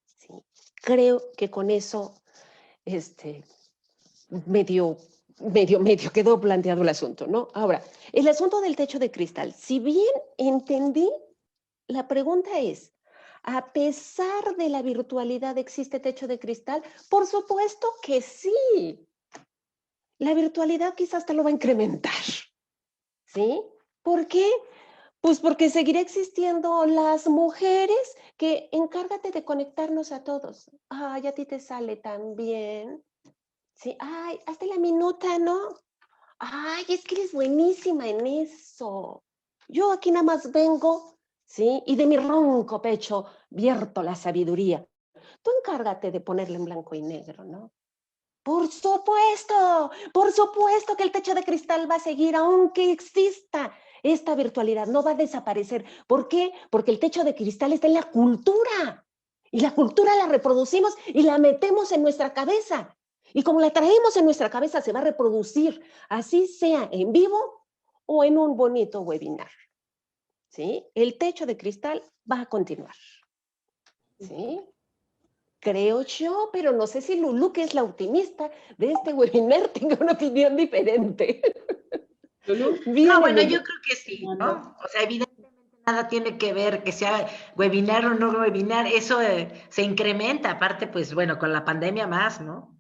¿sí? Creo que con eso medio quedó planteado el asunto, ¿no? Ahora, el asunto del techo de cristal, si bien entendí, la pregunta es, ¿a pesar de la virtualidad existe techo de cristal? Por supuesto que sí. La virtualidad quizás te lo va a incrementar, ¿sí? ¿Por qué? Pues porque seguirá existiendo las mujeres que encárgate de conectarnos a todos. Ay, a ti te sale tan bien. Sí, ay, hazte la minuta, ¿no? Ay, es que eres buenísima en eso. Yo aquí nada más vengo, ¿sí? Y de mi ronco pecho vierto la sabiduría. Tú encárgate de ponerle en blanco y negro, ¿no? Por supuesto que el techo de cristal va a seguir, aunque exista esta virtualidad, no va a desaparecer. ¿Por qué? Porque el techo de cristal está en la cultura. Y la cultura la reproducimos y la metemos en nuestra cabeza. Y como la traemos en nuestra cabeza, se va a reproducir, así sea en vivo o en un bonito webinar. ¿Sí? El techo de cristal va a continuar. ¿Sí? Creo yo, pero no sé si Lulú, que es la optimista de este webinar, tenga una opinión diferente. Lulú. No, bueno, yo creo que sí, ¿no? O sea, evidentemente nada tiene que ver que sea webinar o no webinar, eso se incrementa, aparte, pues bueno, con la pandemia más, ¿no?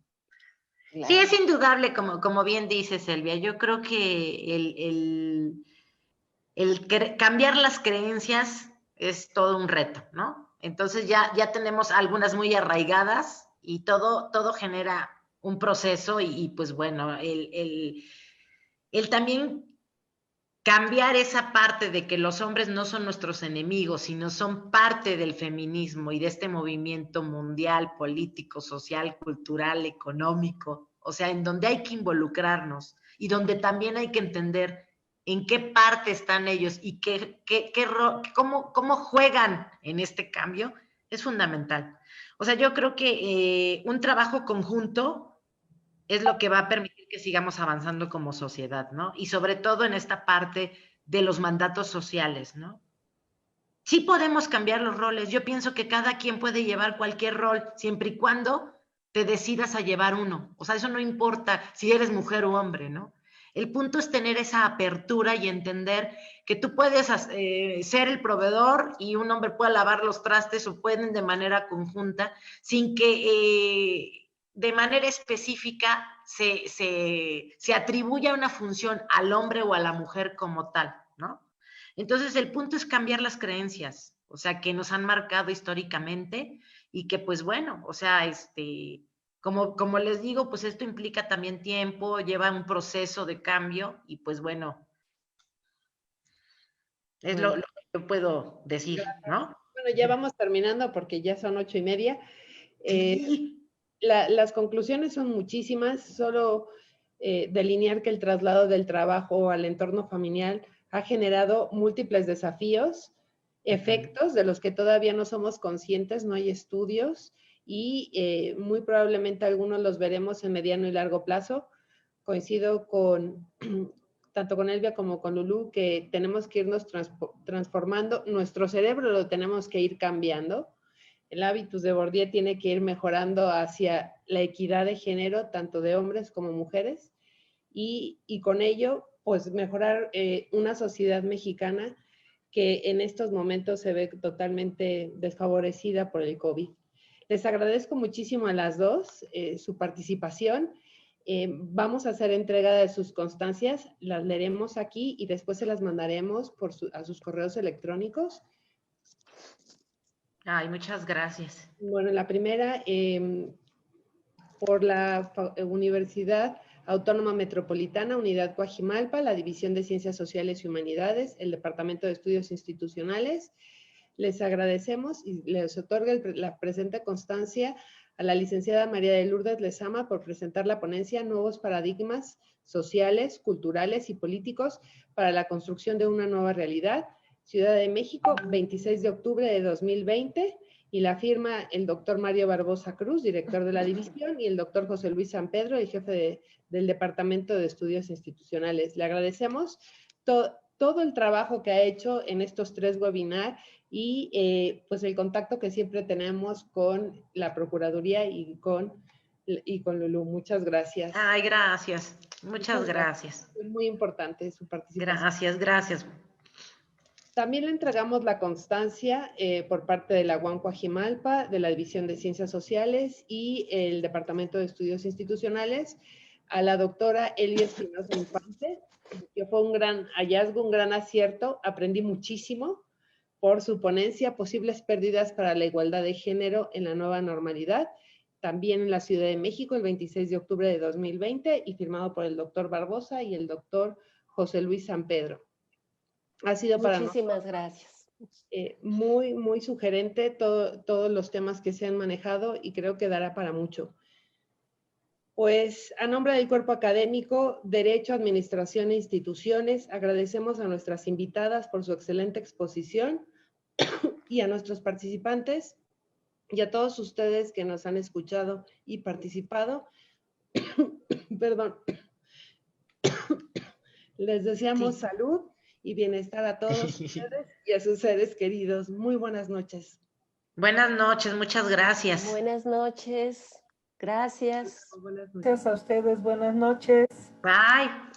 Claro. Sí, es indudable, como bien dice Selvia, yo creo que cambiar las creencias es todo un reto, ¿no? Entonces ya tenemos algunas muy arraigadas y todo genera un proceso y pues bueno, el también cambiar esa parte de que los hombres no son nuestros enemigos, sino son parte del feminismo y de este movimiento mundial, político, social, cultural, económico, o sea, en donde hay que involucrarnos y donde también hay que entender en qué parte están ellos y cómo juegan en este cambio, es fundamental. O sea, yo creo que un trabajo conjunto es lo que va a permitir que sigamos avanzando como sociedad, ¿no? Y sobre todo en esta parte de los mandatos sociales, ¿no? Sí podemos cambiar los roles. Yo pienso que cada quien puede llevar cualquier rol, siempre y cuando te decidas a llevar uno. O sea, eso no importa si eres mujer o hombre, ¿no? El punto es tener esa apertura y entender que tú puedes ser el proveedor y un hombre puede lavar los trastes o pueden de manera conjunta sin que de manera específica se atribuya una función al hombre o a la mujer como tal, ¿no? Entonces el punto es cambiar las creencias, o sea, que nos han marcado históricamente y que pues bueno, o sea, como les digo, pues esto implica también tiempo, lleva un proceso de cambio y pues bueno, es lo que yo puedo decir, ¿no? Bueno, ya vamos terminando porque ya son 8:30. Sí. Las conclusiones son muchísimas, solo delinear que el traslado del trabajo al entorno familiar ha generado múltiples desafíos, efectos de los que todavía no somos conscientes, no hay estudios y muy probablemente algunos los veremos en mediano y largo plazo. Coincido tanto con Elvia como con Lulú, que tenemos que irnos transformando, nuestro cerebro lo tenemos que ir cambiando. El hábitus de Bourdieu tiene que ir mejorando hacia la equidad de género, tanto de hombres como mujeres, y con ello, pues mejorar una sociedad mexicana que en estos momentos se ve totalmente desfavorecida por el COVID. Les agradezco muchísimo a las dos su participación. Vamos a hacer entrega de sus constancias, las leeremos aquí y después se las mandaremos a sus correos electrónicos. Ay, muchas gracias. Bueno, la primera, por la Universidad Autónoma Metropolitana, Unidad Coajimalpa, la División de Ciencias Sociales y Humanidades, el Departamento de Estudios Institucionales. Les agradecemos y les otorga la presente constancia a la licenciada María de Lourdes Lezama por presentar la ponencia Nuevos Paradigmas Sociales, Culturales y Políticos para la Construcción de una Nueva Realidad, Ciudad de México, 26 de octubre de 2020, y la firma el doctor Mario Barbosa Cruz, director de la división, y el doctor José Luis San Pedro, el jefe del Departamento de Estudios Institucionales. Le agradecemos todo el trabajo que ha hecho en estos 3 webinars y pues el contacto que siempre tenemos con la Procuraduría y con Lulú. Muchas gracias. Ay, gracias. Muchas gracias. Es muy importante su participación. Gracias. También le entregamos la constancia por parte de la UAM Coajimalpa, de la División de Ciencias Sociales y el Departamento de Estudios Institucionales a la doctora Elia Espinosa Infante, que fue un gran hallazgo, un gran acierto. Aprendí muchísimo por su ponencia, Posibles Pérdidas para la Igualdad de Género en la Nueva Normalidad, también en la Ciudad de México, el 26 de octubre de 2020, y firmado por el doctor Barbosa y el doctor José Luis San Pedro. Ha sido para nosotros muchísimas gracias. Muy, muy sugerente todos los temas que se han manejado y creo que dará para mucho. Pues a nombre del cuerpo académico, Derecho, Administración e Instituciones, agradecemos a nuestras invitadas por su excelente exposición y a nuestros participantes y a todos ustedes que nos han escuchado y participado. Perdón. Les deseamos salud y bienestar a todos ustedes y a sus seres queridos. Muy buenas noches. Buenas noches, muchas gracias. Buenas noches. Gracias. Buenas noches. Gracias a ustedes, buenas noches. Bye.